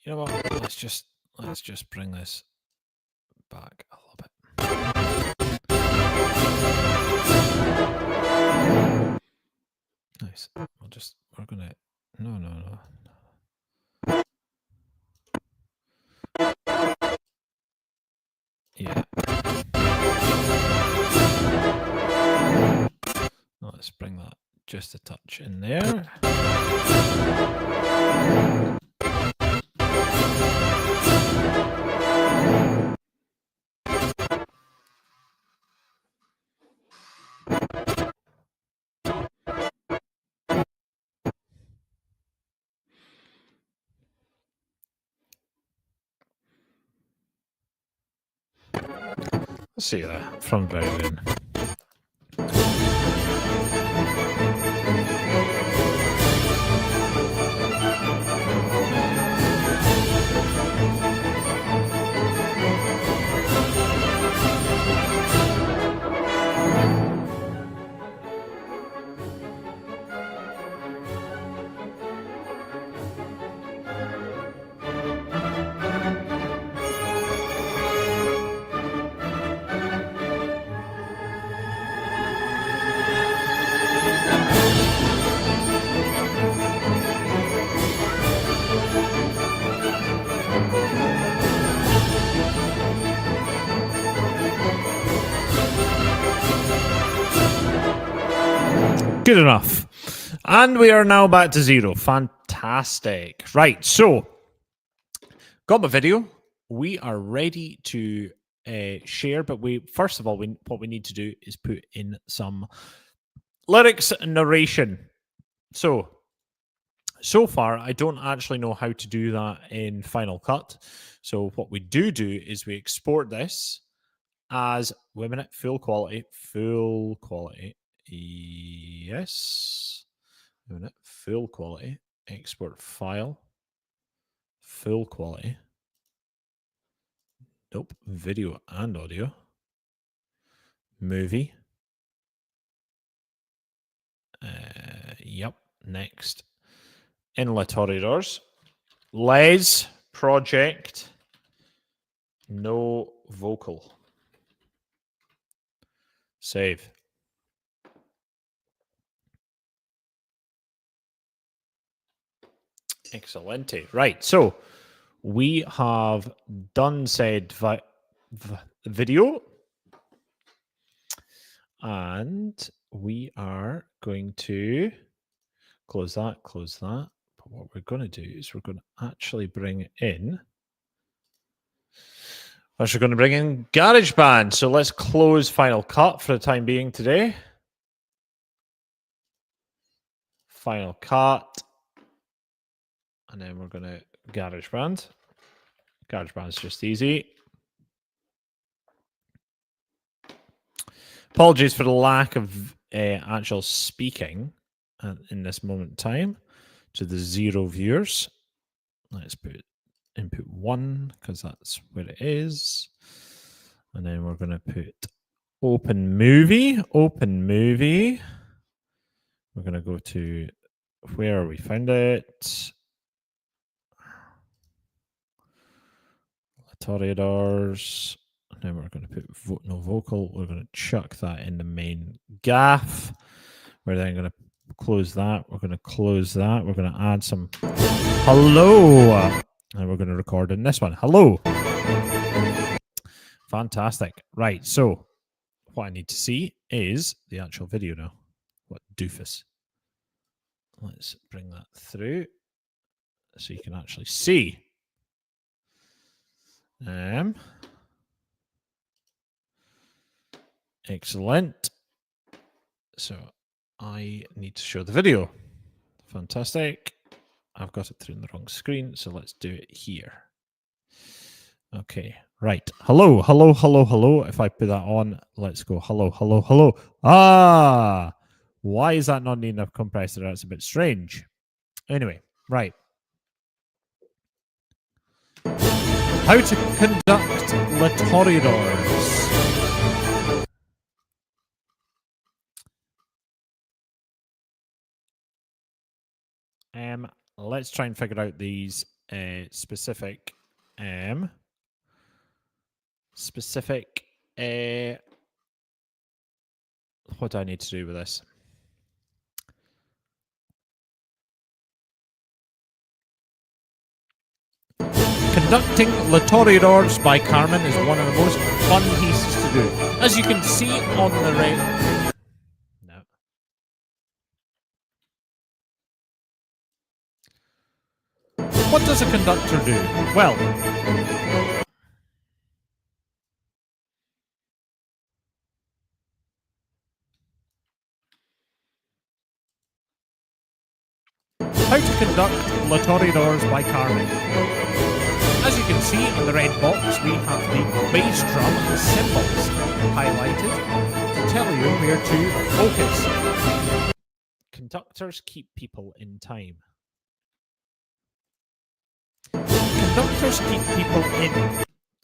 A: You know what? Let's just bring this back a little bit. Nice. We're gonna. No. Yeah. Let's bring that just a touch in there. Let's see that from very in. Good enough. And we are now back to 0. Fantastic. Right, so got my video. We are ready to share, but first of all, what we need to do is put in some lyrics and narration. So far, I don't actually know how to do that in Final Cut. So what we do is we export this as, wait a minute, full quality. Yes. Wait a minute, full quality. Export file. Full quality. Nope. Video and audio. Movie. Yep. Next. Inlet Toreadors. Les project. No vocal. Save. Excellente. Right. So we have done said video. And we are going to close that. But what we're going to do is we're going to actually bring in GarageBand. So let's close Final Cut for the time being today. Final Cut. And then we're going to GarageBand. GarageBand's just easy. Apologies for the lack of actual speaking in this moment in time to the 0 viewers. Let's put input 1 because that's where it is. And then we're going to put open movie. We're going to go to where we found it. Toreadors. And then we're going to put no vocal. We're going to chuck that in the main gaff. We're then going to close that. We're going to close that. We're going to add some hello. And we're going to record in this one. Hello. Fantastic. Right. So what I need to see is the actual video now. What doofus. Let's bring that through so you can actually see. Excellent. So I need to show the video. Fantastic. I've got it through in the wrong screen, so let's do it here. Okay, right. Hello. If I put that on, let's go. Hello. Ah, why is that not needing a compressor? That's a bit strange. Anyway, right. How to conduct Le Toreadors. Let's try and figure out these specific what do I need to do with this? Conducting Le Toreadors by Carmen is one of the most fun pieces to do. As you can see on the right. No. What does a conductor do? Well, how to conduct Le Toreadors by Carmen. As you can see in the red box, we have the bass drum symbols highlighted to tell you where to focus. Conductors keep people in time.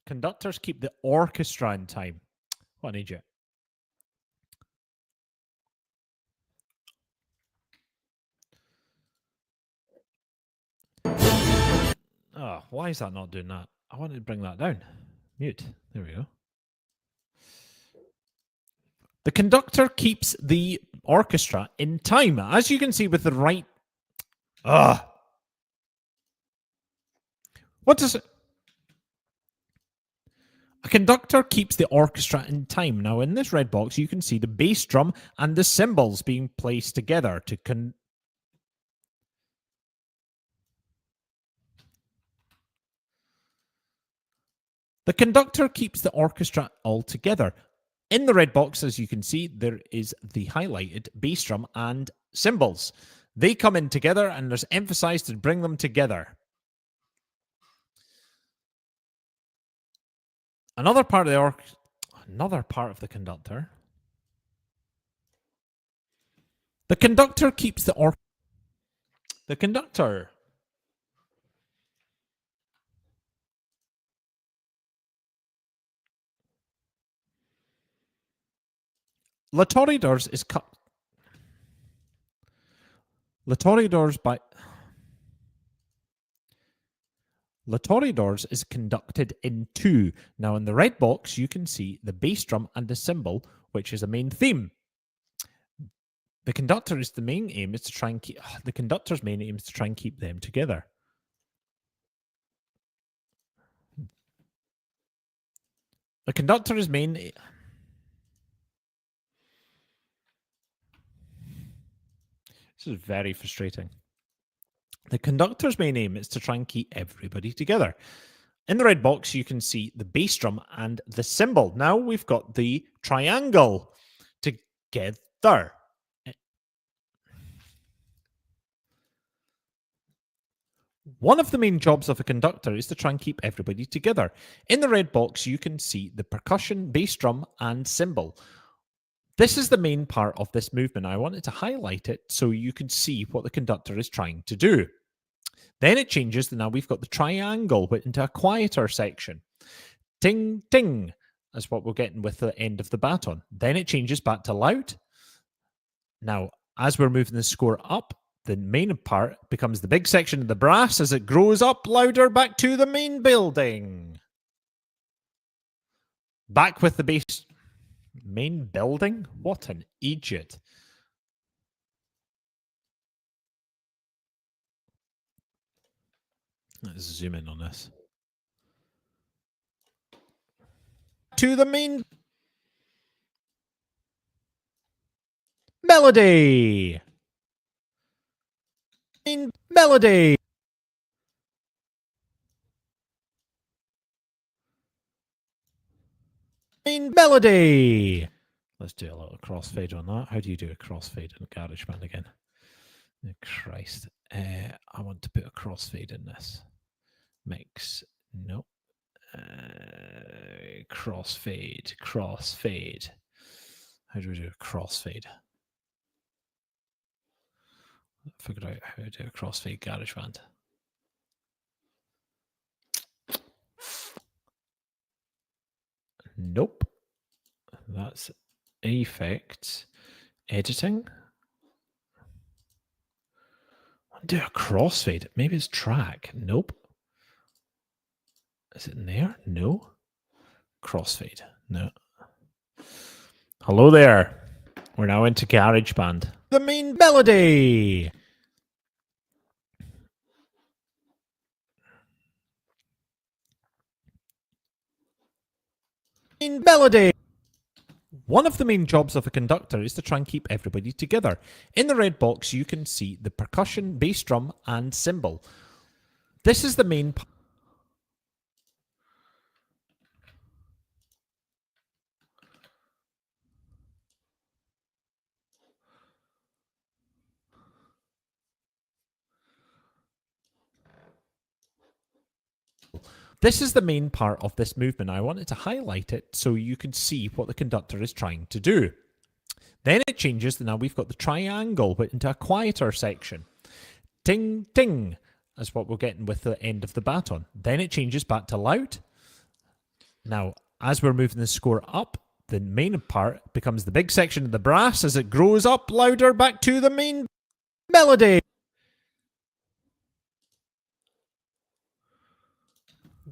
A: Conductors keep the orchestra in time. What an idiot. Oh, why is that not doing that? I wanted to bring that down. Mute. There we go. The conductor keeps the orchestra in time. As you can see with the right... What does it... A conductor keeps the orchestra in time. Now, in this red box, you can see the bass drum and the cymbals being placed together to The conductor keeps the orchestra all together. In the red box, as you can see, there is the highlighted bass drum and cymbals. They come in together, and there's emphasized to bring them together. Another part of the conductor. The conductor keeps the conductor. Latoridors is cut. Latoridors is conducted in two. Now, in the red box, you can see the bass drum and the cymbal, which is a main theme. The conductor's main aim is to try and keep them together. The conductor's main. This is very frustrating. The conductor's main aim is to try and keep everybody together. In the red box, you can see the bass drum and the cymbal. Now we've got the triangle together. One of the main jobs of a conductor is to try and keep everybody together. In the red box, you can see the percussion, bass drum, and cymbal. This is the main part of this movement. I wanted to highlight it so you can see what the conductor is trying to do. Then it changes. Now we've got the triangle, but into a quieter section. Ting, ting, is what we're getting with the end of the baton. Then it changes back to loud. Now, as we're moving the score up, the main part becomes the big section of the brass as it grows up louder back to the main building. Back with the bass. Main building? What an idiot. Let's zoom in on this. To the main melody. Main melody. Main melody. Let's do a little crossfade on that. How do you do a crossfade in GarageBand again? Oh, Christ. I want to put a crossfade in this. Mix. Nope. Crossfade. How do we do a crossfade? Figured out how to do a crossfade GarageBand. Nope. That's effects. Editing. Do a crossfade. Maybe it's track. Nope. Is it in there? No. Crossfade. No. Hello there. We're now into GarageBand. The main melody. Main melody. One of the main jobs of a conductor is to try and keep everybody together. In the red box, you can see the percussion, bass drum, and cymbal. This is the main part. This is the main part of this movement. I wanted to highlight it so you can see what the conductor is trying to do. Then it changes. Now we've got the triangle, but into a quieter section. Ting, ting, is what we're getting with the end of the baton. Then it changes back to loud. Now, as we're moving the score up, the main part becomes the big section of the brass as it grows up louder back to the main melody.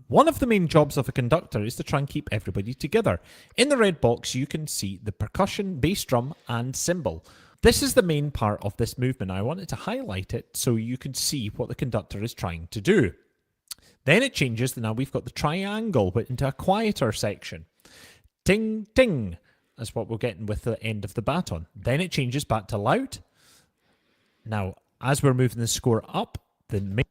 A: One of the main jobs of a conductor is to try and keep everybody together. In the red box, you can see the percussion, bass drum, and cymbal. This is the main part of this movement. I wanted to highlight it so you can see what the conductor is trying to do. Then it changes, now we've got the triangle, but into a quieter section. Ting, ting, is what we're getting with the end of the baton. Then it changes back to loud. Now, as we're moving the score up, the main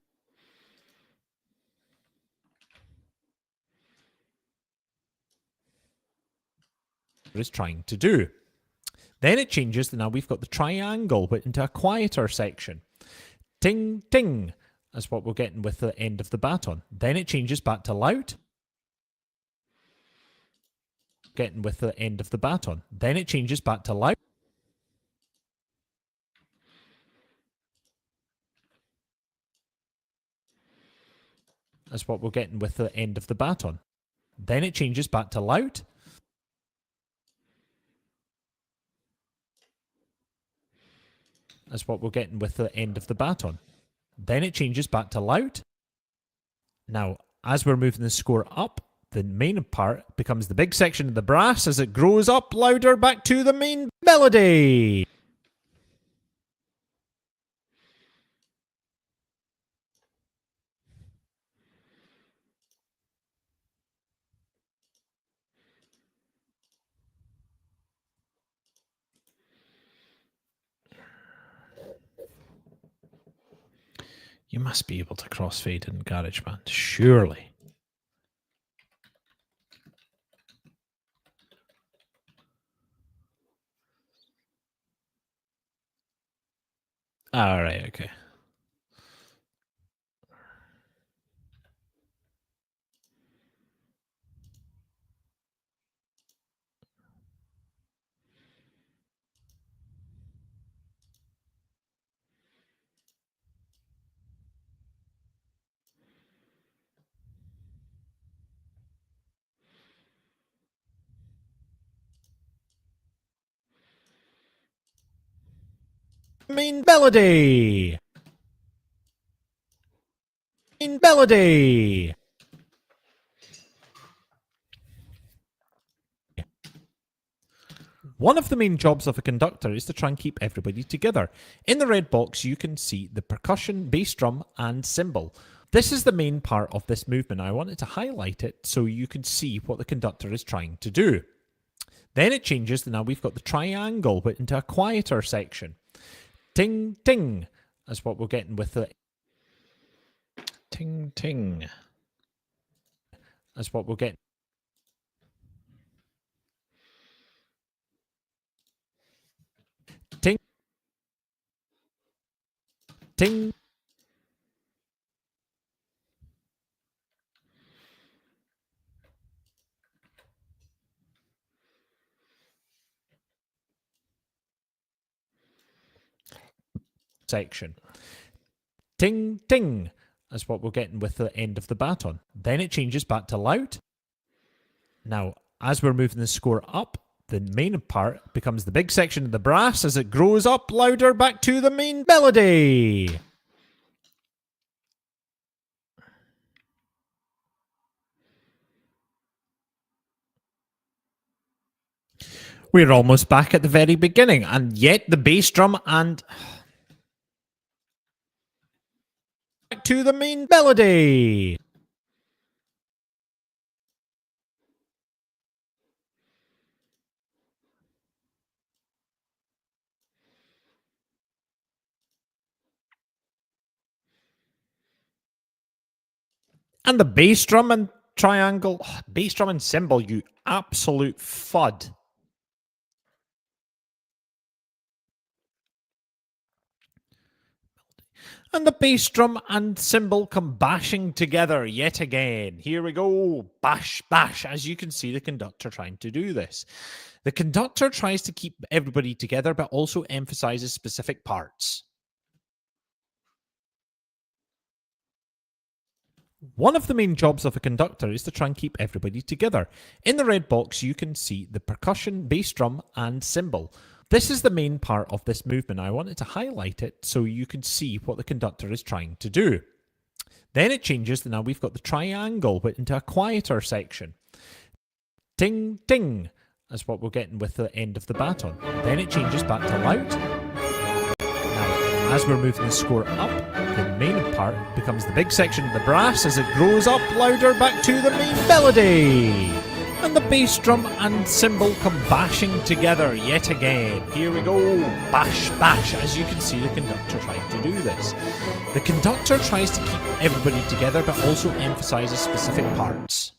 A: is trying to do. Then it changes, now we've got the triangle, but into a quieter section. Ting, ting, is what we're getting with the end of the baton. Then it changes back to loud. Getting with the end of the baton. Then it changes back to loud. Is what we're getting with the end of the baton. Then it changes back to loud. Is what we're getting with the end of the baton. Then it changes back to loud. Now, as we're moving the score up, the main part becomes the big section of the brass as it grows up louder back to the main melody. You must be able to crossfade in GarageBand, surely. All right, okay. Main melody. Main melody. One of the main jobs of a conductor is to try and keep everybody together. In the red box, you can see the percussion, bass drum, and cymbal. This is the main part of this movement. I wanted to highlight it so you can see what the conductor is trying to do. Then it changes, now we've got the triangle, but into a quieter section. Ting, ting, is what we're getting with the... Ting, ting, is what we're getting. Ting, ting. Section. Ting, ting, is what we're getting with the end of the baton. Then it changes back to loud. Now, as we're moving the score up, the main part becomes the big section of the brass as it grows up louder back to the main melody. We're almost back at the very beginning, and yet the bass drum and... back to the main melody. And the bass drum and triangle, bass drum and cymbal, you absolute fud. And the bass drum and cymbal come bashing together yet again. Here we go. Bash, bash. As you can see, the conductor trying to do this. The conductor tries to keep everybody together, but also emphasizes specific parts. One of the main jobs of a conductor is to try and keep everybody together. In the red box, you can see the percussion, bass drum, and cymbal. This is the main part of this movement. I wanted to highlight it so you can see what the conductor is trying to do. Then it changes, now we've got the triangle, but into a quieter section. Ting, ting, is what we're getting with the end of the baton. Then it changes back to loud. Now, as we're moving the score up, the main part becomes the big section of the brass as it grows up louder back to the main melody. And the bass drum and cymbal come bashing together yet again. Here we go. Bash, bash. As you can see, the conductor trying to do this. The conductor tries to keep everybody together but also emphasizes specific parts.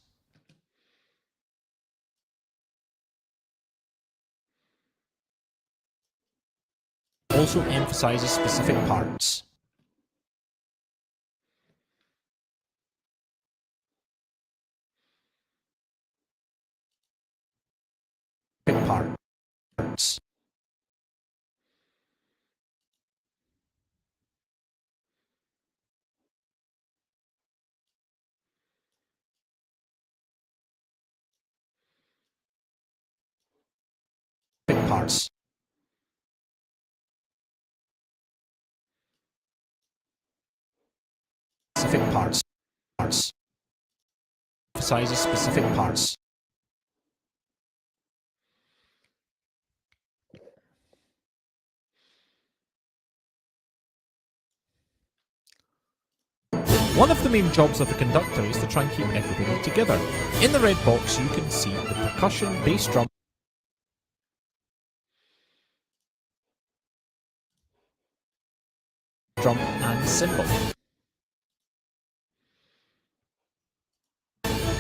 A: Also emphasizes specific parts. Parts. Parts. Specific parts. Parts. Emphasizes specific parts. One of the main jobs of a conductor is to try and keep everybody together. In the red box you can see the percussion, bass drum, and cymbal.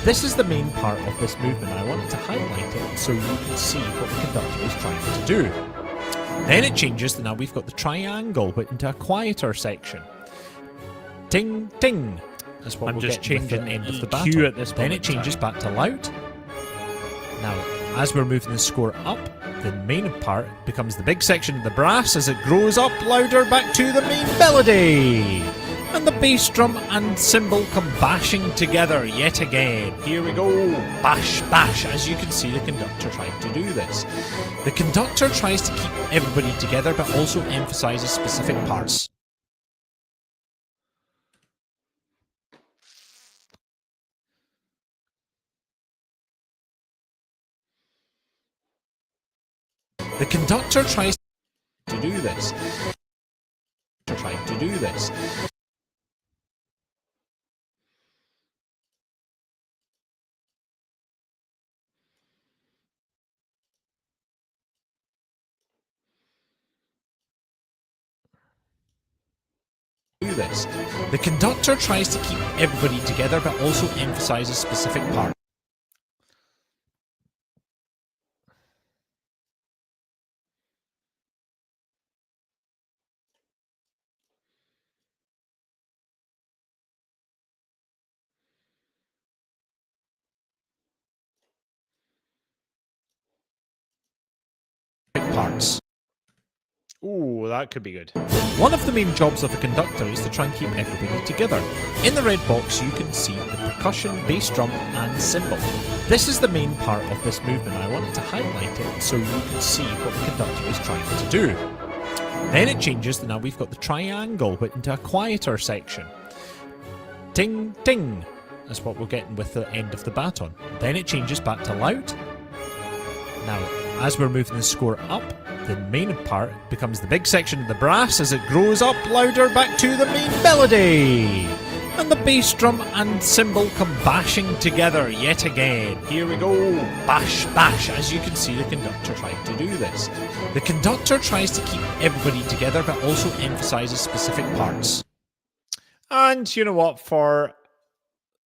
A: This is the main part of this movement. I wanted to highlight it so you can see what the conductor is trying to do. Then it changes, now we've got the triangle but into a quieter section. Ting, ting. That's what I'm just changing the end of the EQ at this point. Then it changes back to loud. Now, as we're moving the score up, the main part becomes the big section of the brass as it grows up louder back to the main melody. And the bass drum and cymbal come bashing together yet again. Here we go. Bash, bash. As you can see, the conductor trying to do this. The conductor tries to keep everybody together but also emphasizes specific parts. The conductor tries to do this. Trying to do this. The conductor tries to keep everybody together but also emphasizes specific parts. Parts. Ooh, that could be good. One of the main jobs of a conductor is to try and keep everybody together. In the red box you can see the percussion, bass drum and cymbal. This is the main part of this movement. I wanted to highlight it so you can see what the conductor is trying to do. Then it changes, now we've got the triangle but into a quieter section. Ting, ting. That's what we're getting with the end of the baton. Then it changes back to loud. Now, as we're moving the score up, the main part becomes the big section of the brass as it grows up louder back to the main melody. And the bass drum and cymbal come bashing together yet again. Here we go. Bash, bash. As you can see, the conductor trying to do this. The conductor tries to keep everybody together but also emphasizes specific parts. And you know what?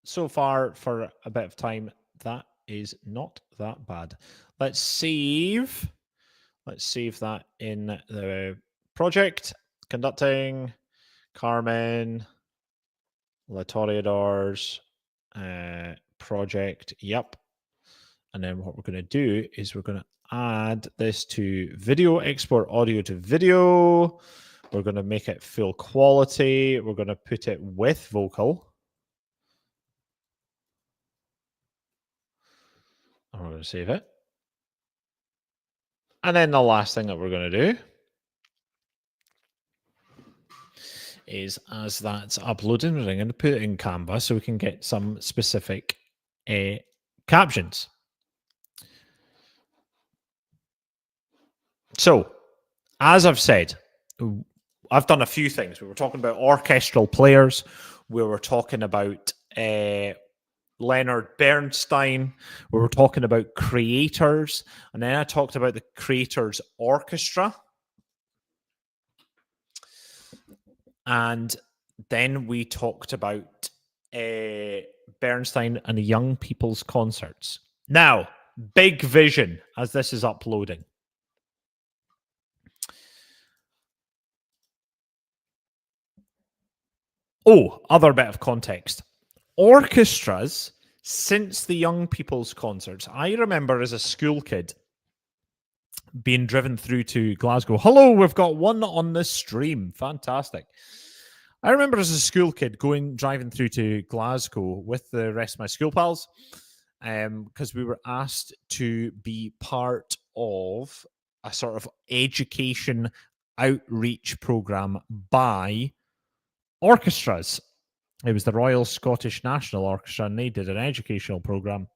A: So far, for a bit of time, that is not that bad. Let's save that in the project. Conducting, Carmen, La Toreadors, project, yep. And then what we're going to do is we're going to add this to video, export audio to video. We're going to make it full quality. We're going to put it with vocal. And we're going to save it. And then the last thing that we're going to do is, as that's uploading, we're going to put it in Canva so we can get some specific captions. So, as I've said, I've done a few things. We were talking about orchestral players. We were talking about Leonard Bernstein. We were talking about creators. And then I talked about the Creators Orchestra. And then we talked about Bernstein and the Young People's Concerts. Now, big vision as this is uploading. Oh, other bit of context. Orchestras, since the Young People's Concerts, I remember as a school kid being driven through to Glasgow. Hello, we've got one on the stream. Fantastic. I remember as a school kid driving through to Glasgow with the rest of my school pals because we were asked to be part of a sort of education outreach program by orchestras. It was the Royal Scottish National Orchestra, and they did an educational program.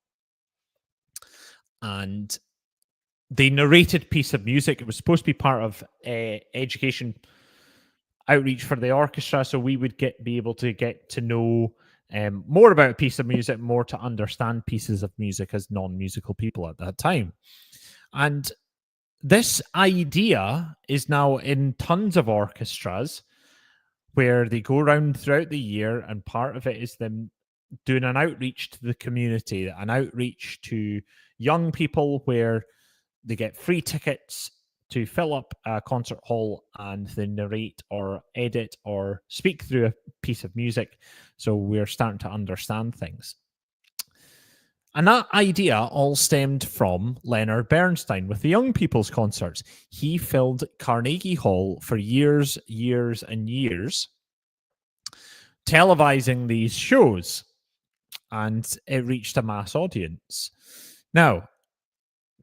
A: And they narrated a piece of music. It was supposed to be part of education outreach for the orchestra, so we would be able to get to know more about a piece of music, more to understand pieces of music as non-musical people at that time. And this idea is now in tons of orchestras where they go around throughout the year, and part of it is them doing an outreach to the community, an outreach to young people where they get free tickets to fill up a concert hall and they narrate or edit or speak through a piece of music. So we're starting to understand things. And that idea all stemmed from Leonard Bernstein with the Young People's Concerts. He filled Carnegie Hall for years, and years, televising these shows, and it reached a mass audience. Now,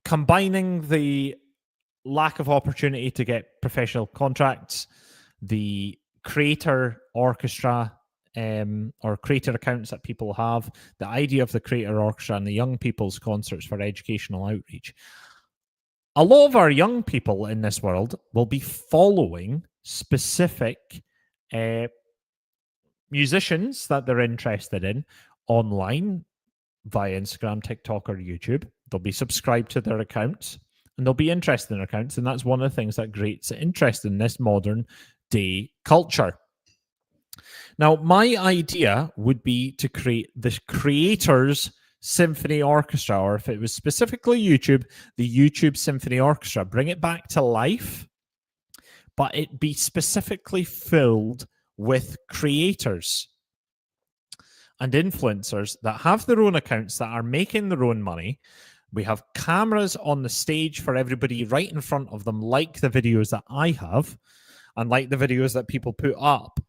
A: combining the lack of opportunity to get professional contracts, the creator orchestra or creator accounts that people have, the idea of the creator orchestra and the Young People's Concerts for educational outreach. A lot of our young people in this world will be following specific musicians that they're interested in online via Instagram, TikTok, or YouTube. They'll be subscribed to their accounts and they'll be interested in their accounts. And that's one of the things that creates interest in this modern day culture. Now, my idea would be to create the Creators Symphony Orchestra, or if it was specifically YouTube, the YouTube Symphony Orchestra. Bring it back to life, but it be specifically filled with creators and influencers that have their own accounts, that are making their own money. We have cameras on the stage for everybody right in front of them, like the videos that I have and like the videos that people put up.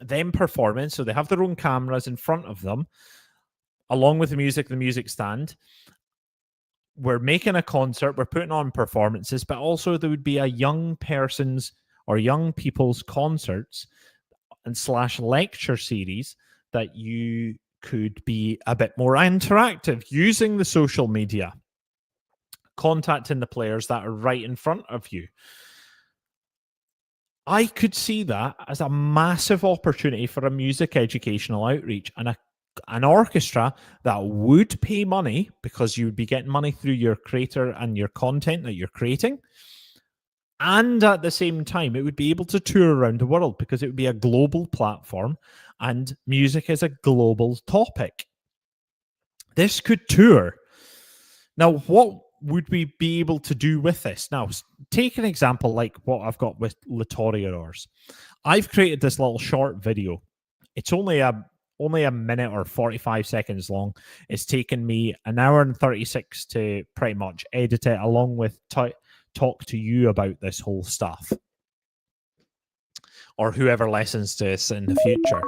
A: Them performing, so they have their own cameras in front of them, along with the music stand. We're making a concert, we're putting on performances, but also there would be a young person's or young people's concerts and / lecture series that you could be a bit more interactive using the social media, contacting the players that are right in front of you. I could see that as a massive opportunity for a music educational outreach and an orchestra that would pay money, because you would be getting money through your creator and your content that you're creating. And at the same time, it would be able to tour around the world because it would be a global platform and music is a global topic. This could tour. Now, what would we be able to do with this? Now, take an example like what I've got with L'Autoriadors. I've created this little short video. It's only a minute or 45 seconds long. It's taken me an hour and 36 to pretty much edit it, along with talk to you about this whole stuff, or whoever listens to this in the future.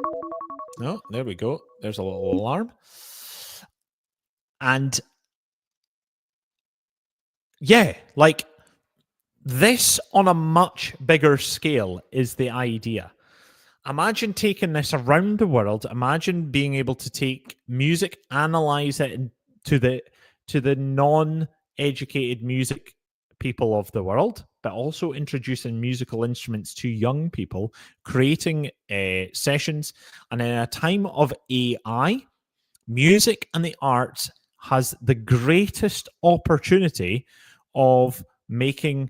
A: Oh, there we go. There's a little alarm. And yeah, like this on a much bigger scale is the idea. Imagine taking this around the world. Imagine being able to take music, analyze it to the non-educated music people of the world, but also introducing musical instruments to young people, creating sessions. And in a time of AI, music and the arts has the greatest opportunity of making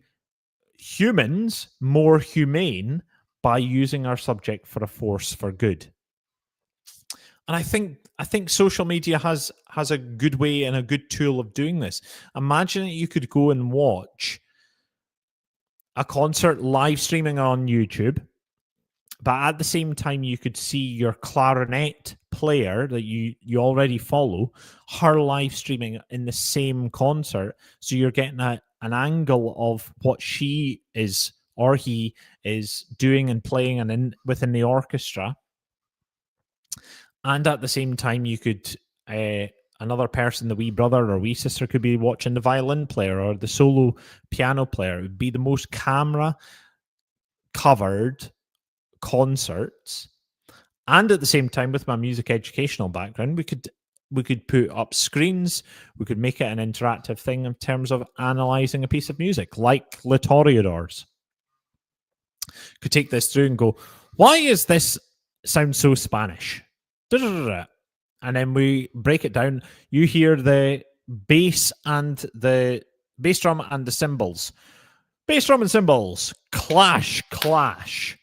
A: humans more humane by using our subject for a force for good. And I think social media has a good way and a good tool of doing this. Imagine that you could go and watch a concert live streaming on YouTube, but at the same time you could see your clarinet player that you already follow, her live streaming in the same concert, so you're getting an angle of what she is or he is doing and playing and within the orchestra. And at the same time you could another person, the wee brother or wee sister, could be watching the violin player or the solo piano player. It would be the most camera covered concerts. And at the same time, with my music educational background, we could put up screens. We could make it an interactive thing in terms of analyzing a piece of music, like Le Toreadors. Could take this through and go, why is this sound so Spanish? And then we break it down. You hear the bass drum and the cymbals. Bass drum and cymbals. Clash, clash.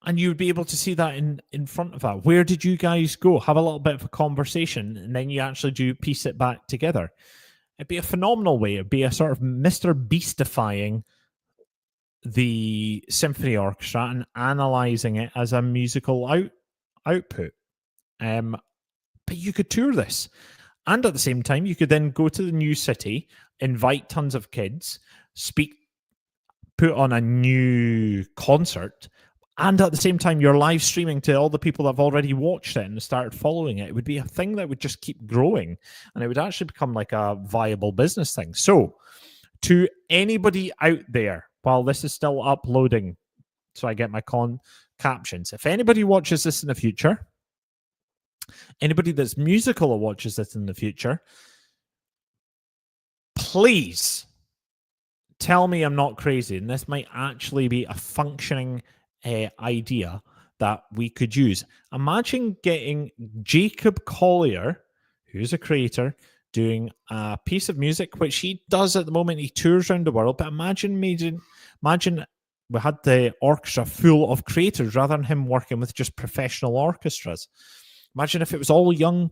A: And you would be able to see that in front of that. Where did you guys go? Have a little bit of a conversation, and then you actually do piece it back together. It'd be a phenomenal way. It'd be a sort of Mr. Beastifying the symphony orchestra and analyzing it as a musical output. But you could tour this. And at the same time, you could then go to the new city, invite tons of kids, put on a new concert, and at the same time, you're live streaming to all the people that have already watched it and started following it. It would be a thing that would just keep growing, and it would actually become like a viable business thing. So, to anybody out there, while this is still uploading, so I get my captions, if anybody watches this in the future, anybody that's musical or watches this in the future, please tell me I'm not crazy, and this might actually be a functioning idea that we could use. Imagine getting Jacob Collier, who's a creator, doing a piece of music, which he does at the moment. He tours around the world, but imagine we had the orchestra full of creators rather than him working with just professional orchestras. Imagine if it was all young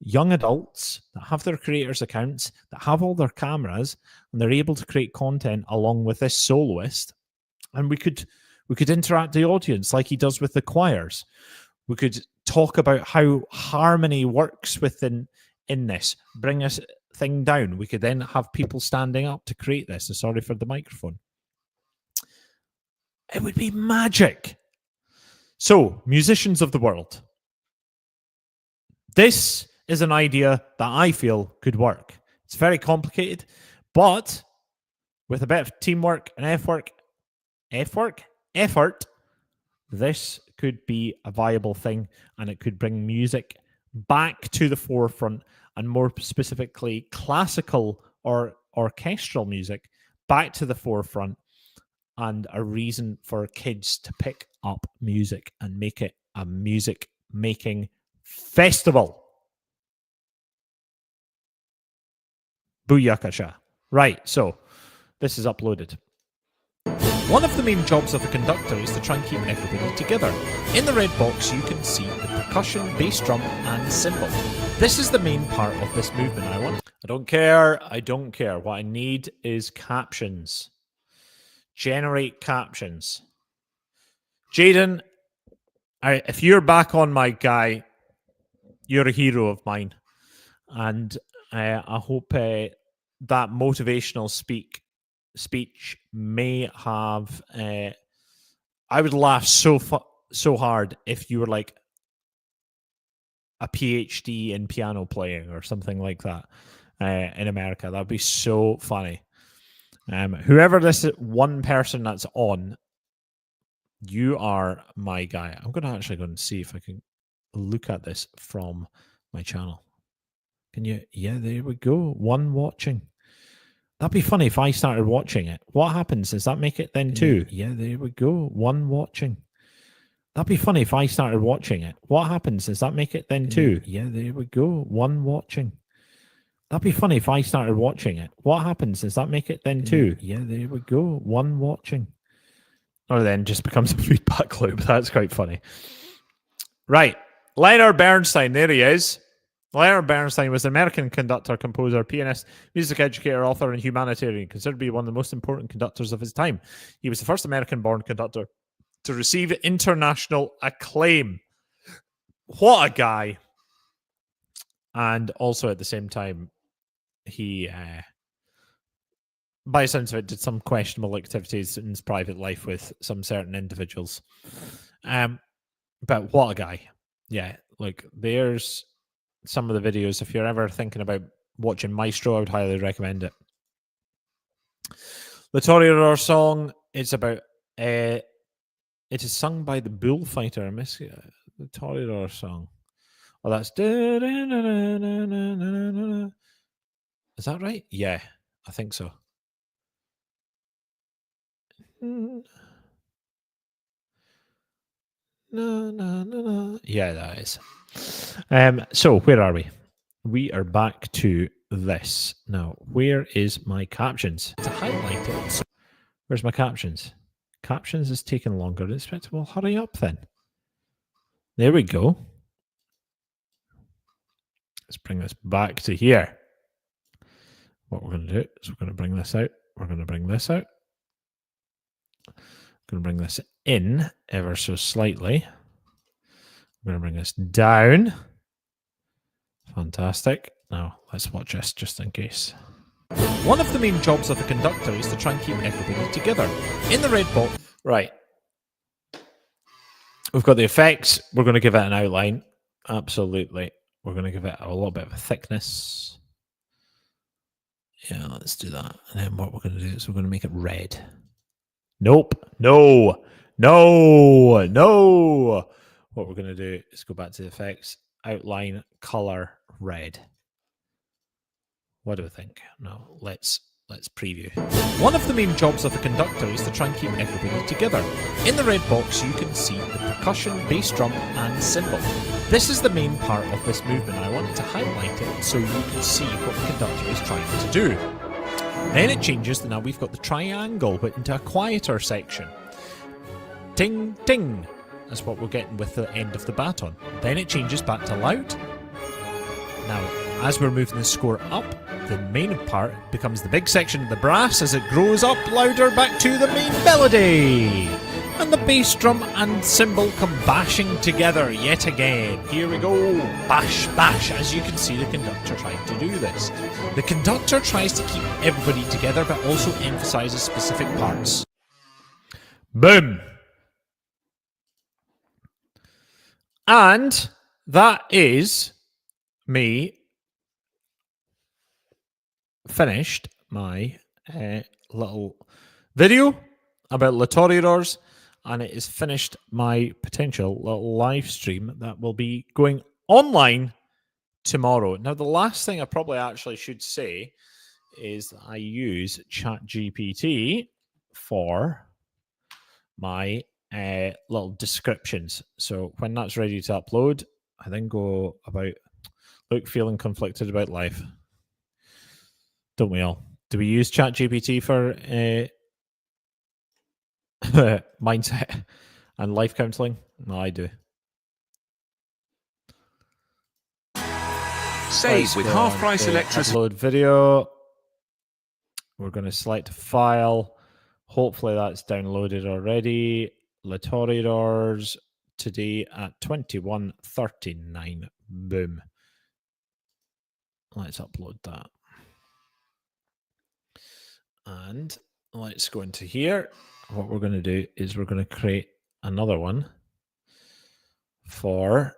A: adults that have their creators accounts, that have all their cameras, and they're able to create content along with this soloist, and we could interact the audience like he does with the choirs. We could talk about how harmony works in this, bring a thing down. We could then have people standing up to create this. Sorry for the microphone. It would be magic. So, musicians of the world, this is an idea that I feel could work. It's very complicated, but with a bit of teamwork and effort, this could be a viable thing, and it could bring music back to the forefront, and more specifically classical or orchestral music back to the forefront, and a reason for kids to pick up music and make it a music making festival. Booyakasha. Right, so this is uploaded. One of the main jobs of a conductor is to try and keep everybody together. In the red box, you can see the percussion, bass drum, and cymbal. This is the main part of this movement. I don't care. What I need is captions. Generate captions. Jaden, if you're back on, my guy, you're a hero of mine. And I hope that motivational speech may have I would laugh so hard if you were like a PhD in piano playing or something like that in America. That'd be so funny. Whoever this one person that's on, you are my guy. I'm going to actually go and see if I can look at this from my channel. Can you? Yeah, there we go. One watching. That'd be funny if I started watching it. What happens? Does that make it then two? Yeah, there we go. One watching. That'd be funny if I started watching it. What happens? Does that make it then two? Yeah, there we go. One watching. That'd be funny if I started watching it. What happens? Does that make it then two? Yeah, there we go. One watching. Or then just becomes a feedback loop. That's quite funny. Right. Leonard Bernstein. There he is. Leonard Bernstein was an American conductor, composer, pianist, music educator, author, and humanitarian, considered to be one of the most important conductors of his time. He was the first American-born conductor to receive international acclaim. What a guy. And also at the same time, he, by the sounds of it, did some questionable activities in his private life with some certain individuals. But what a guy. Yeah, like there's some of the videos. If you're ever thinking about watching Maestro, I would highly recommend it. The Toreador song is about, it is sung by the bullfighter. I miss the Toreador song. Oh, that's... Is that right? Yeah, I think so. Yeah, that is. So where are we? We are back to this. Now, where is my captions? To highlight it. So where's my captions? Captions is taking longer than expected. Well, hurry up then. There we go. Let's bring this back to here. What we're going to do is we're going to bring this out. We're going to bring this out. Going to bring this in ever so slightly. I'm going to bring this down. Fantastic. Now, let's watch this just in case. One of the main jobs of a conductor is to try and keep everybody together. In the red box... Right. We've got the effects. We're going to give it an outline. Absolutely. We're going to give it a little bit of a thickness. Yeah, let's do that. And then what we're going to do is we're going to make it red. Nope. No. No. No. What we're going to do is go back to the effects. Outline, color, red. What do we think? No, let's preview. One of the main jobs of a conductor is to try and keep everybody together. In the red box, you can see the percussion, bass drum, and cymbal. This is the main part of this movement. I wanted to highlight it so you can see what the conductor is trying to do. Then it changes, now we've got the triangle, but into a quieter section. Ting, ting. That's what we're getting with the end of the baton. Then it changes back to loud. Now, as we're moving the score up, the main part becomes the big section of the brass as it grows up louder back to the main melody. And the bass drum and cymbal come bashing together yet again. Here we go. Bash, bash. As you can see, the conductor trying to do this. The conductor tries to keep everybody together, but also emphasizes specific parts. Boom. And that is me finished my little video about Le Toreadors, and it is finished my potential little live stream that will be going online tomorrow. Now, the last thing I probably actually should say is that I use ChatGPT for my little descriptions. So when that's ready to upload, I then go about, look, feeling conflicted about life. Don't we all? Do we use ChatGPT for mindset and life counseling? No, I do.
C: Save with half-price electricity.
A: Upload video. We're going to select a file. Hopefully that's downloaded already. Le Toreadors today at 21:39. Boom. Let's upload that. And let's go into here. What we're going to do is we're going to create another one for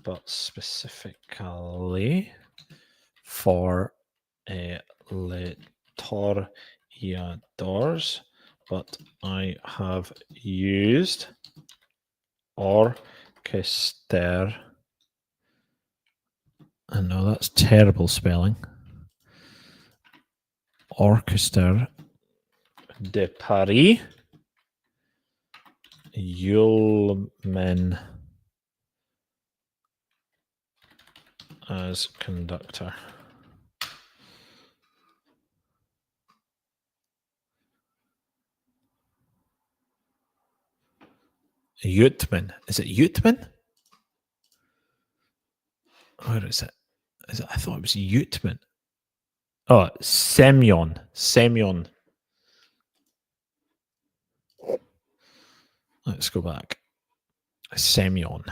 A: but specifically for Le Toreadors, but I have used Orchestra Orchestra. I know that's terrible spelling. Orchestra de Paris. Ullman as conductor. Utman. Is it Utman? Where is it? I thought it was Utman. Oh, Semyon. Semyon. Let's go back. Semyon.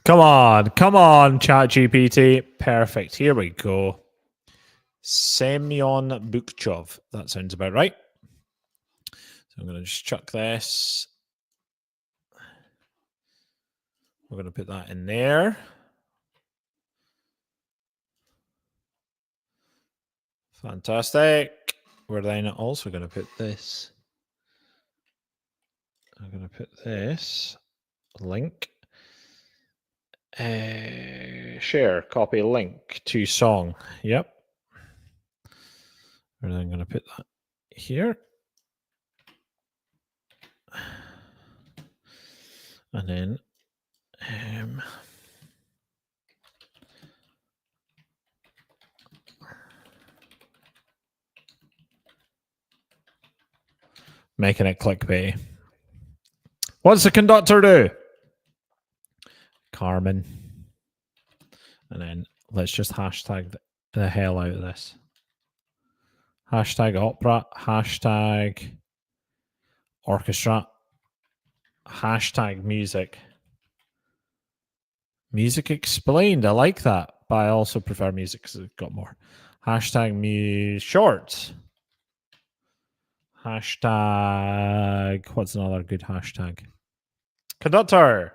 A: Come on, ChatGPT. Perfect. Here we go. Semyon Bukchov. That sounds about right. So I'm going to just chuck this. We're going to put that in there. Fantastic. We're then also going to put this. I'm going to put this link. Share, copy link to song. Yep. We're then going to put that here. And then making it clickbait. What's the conductor do? Carmen. And then let's just hashtag the hell out of this. Hashtag opera, hashtag orchestra, hashtag music. Music explained. I like that, but I also prefer music because it's got more. Hashtag shorts. Hashtag, what's another good hashtag? Conductor.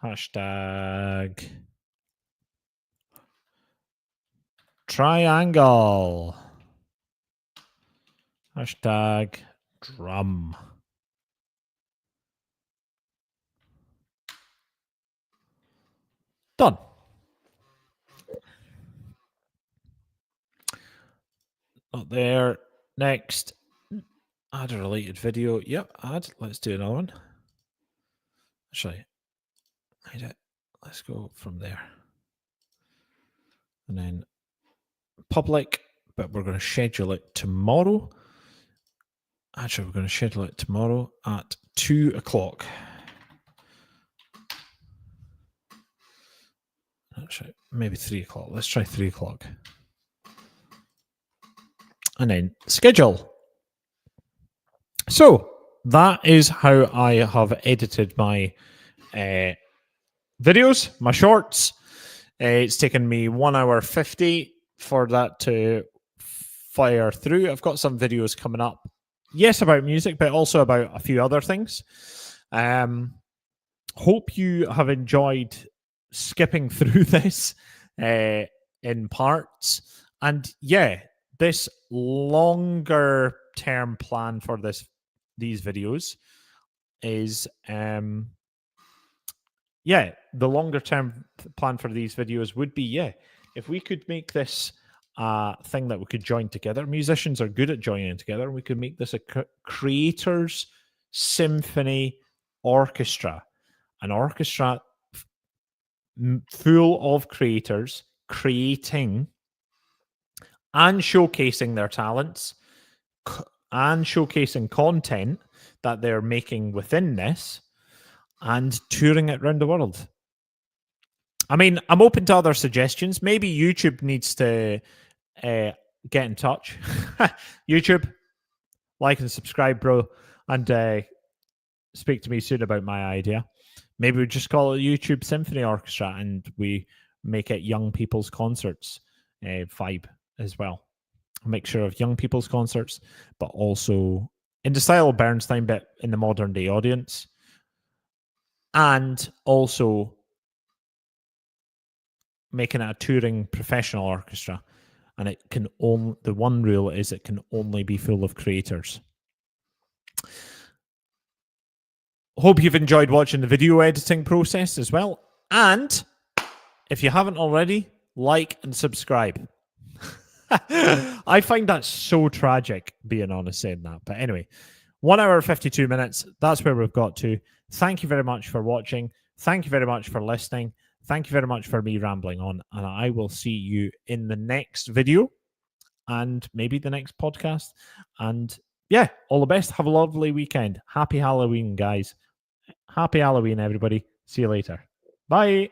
A: Hashtag triangle. Hashtag drum. Done. Not there. Next. Add a related video. Yep, add. Let's do another one. Actually, hide it. Let's go from there. And then public, but we're going to schedule it tomorrow. Actually, we're going to schedule it tomorrow at 2 o'clock. Actually, maybe 3 o'clock. Let's try 3 o'clock. And then schedule. So that is how I have edited my videos, my shorts. It's taken me 1 hour 50 for that to fire through. I've got some videos coming up. Yes, about music, but also about a few other things. Hope you have enjoyed skipping through this in parts. And yeah, this longer term plan for these videos is the longer term plan for these videos would be if we could make this thing that we could join together. Musicians are good at joining together. We could make this a creators symphony orchestra, an orchestra full of creators creating and showcasing their talents and showcasing content that they're making within this and touring it around the world. I mean, I'm open to other suggestions. Maybe YouTube needs to get in touch. YouTube, like and subscribe, bro, and speak to me soon about my idea. Maybe we just call it YouTube Symphony Orchestra and we make it young people's concerts vibe as well. A mixture of young people's concerts, but also in the style of Bernstein, but in the modern day audience. And also making it a touring professional orchestra. And it can only, the one rule is it can only be full of creators. Hope you've enjoyed watching the video editing process as well. And if you haven't already, like and subscribe. I find that so tragic, being honest, saying that. But anyway, 1 hour 52 minutes. That's where we've got to. Thank you very much for watching. Thank you very much for listening. Thank you very much for me rambling on. And I will see you in the next video and maybe the next podcast. And yeah, all the best. Have a lovely weekend. Happy Halloween, guys. Happy Halloween, everybody. See you later. Bye.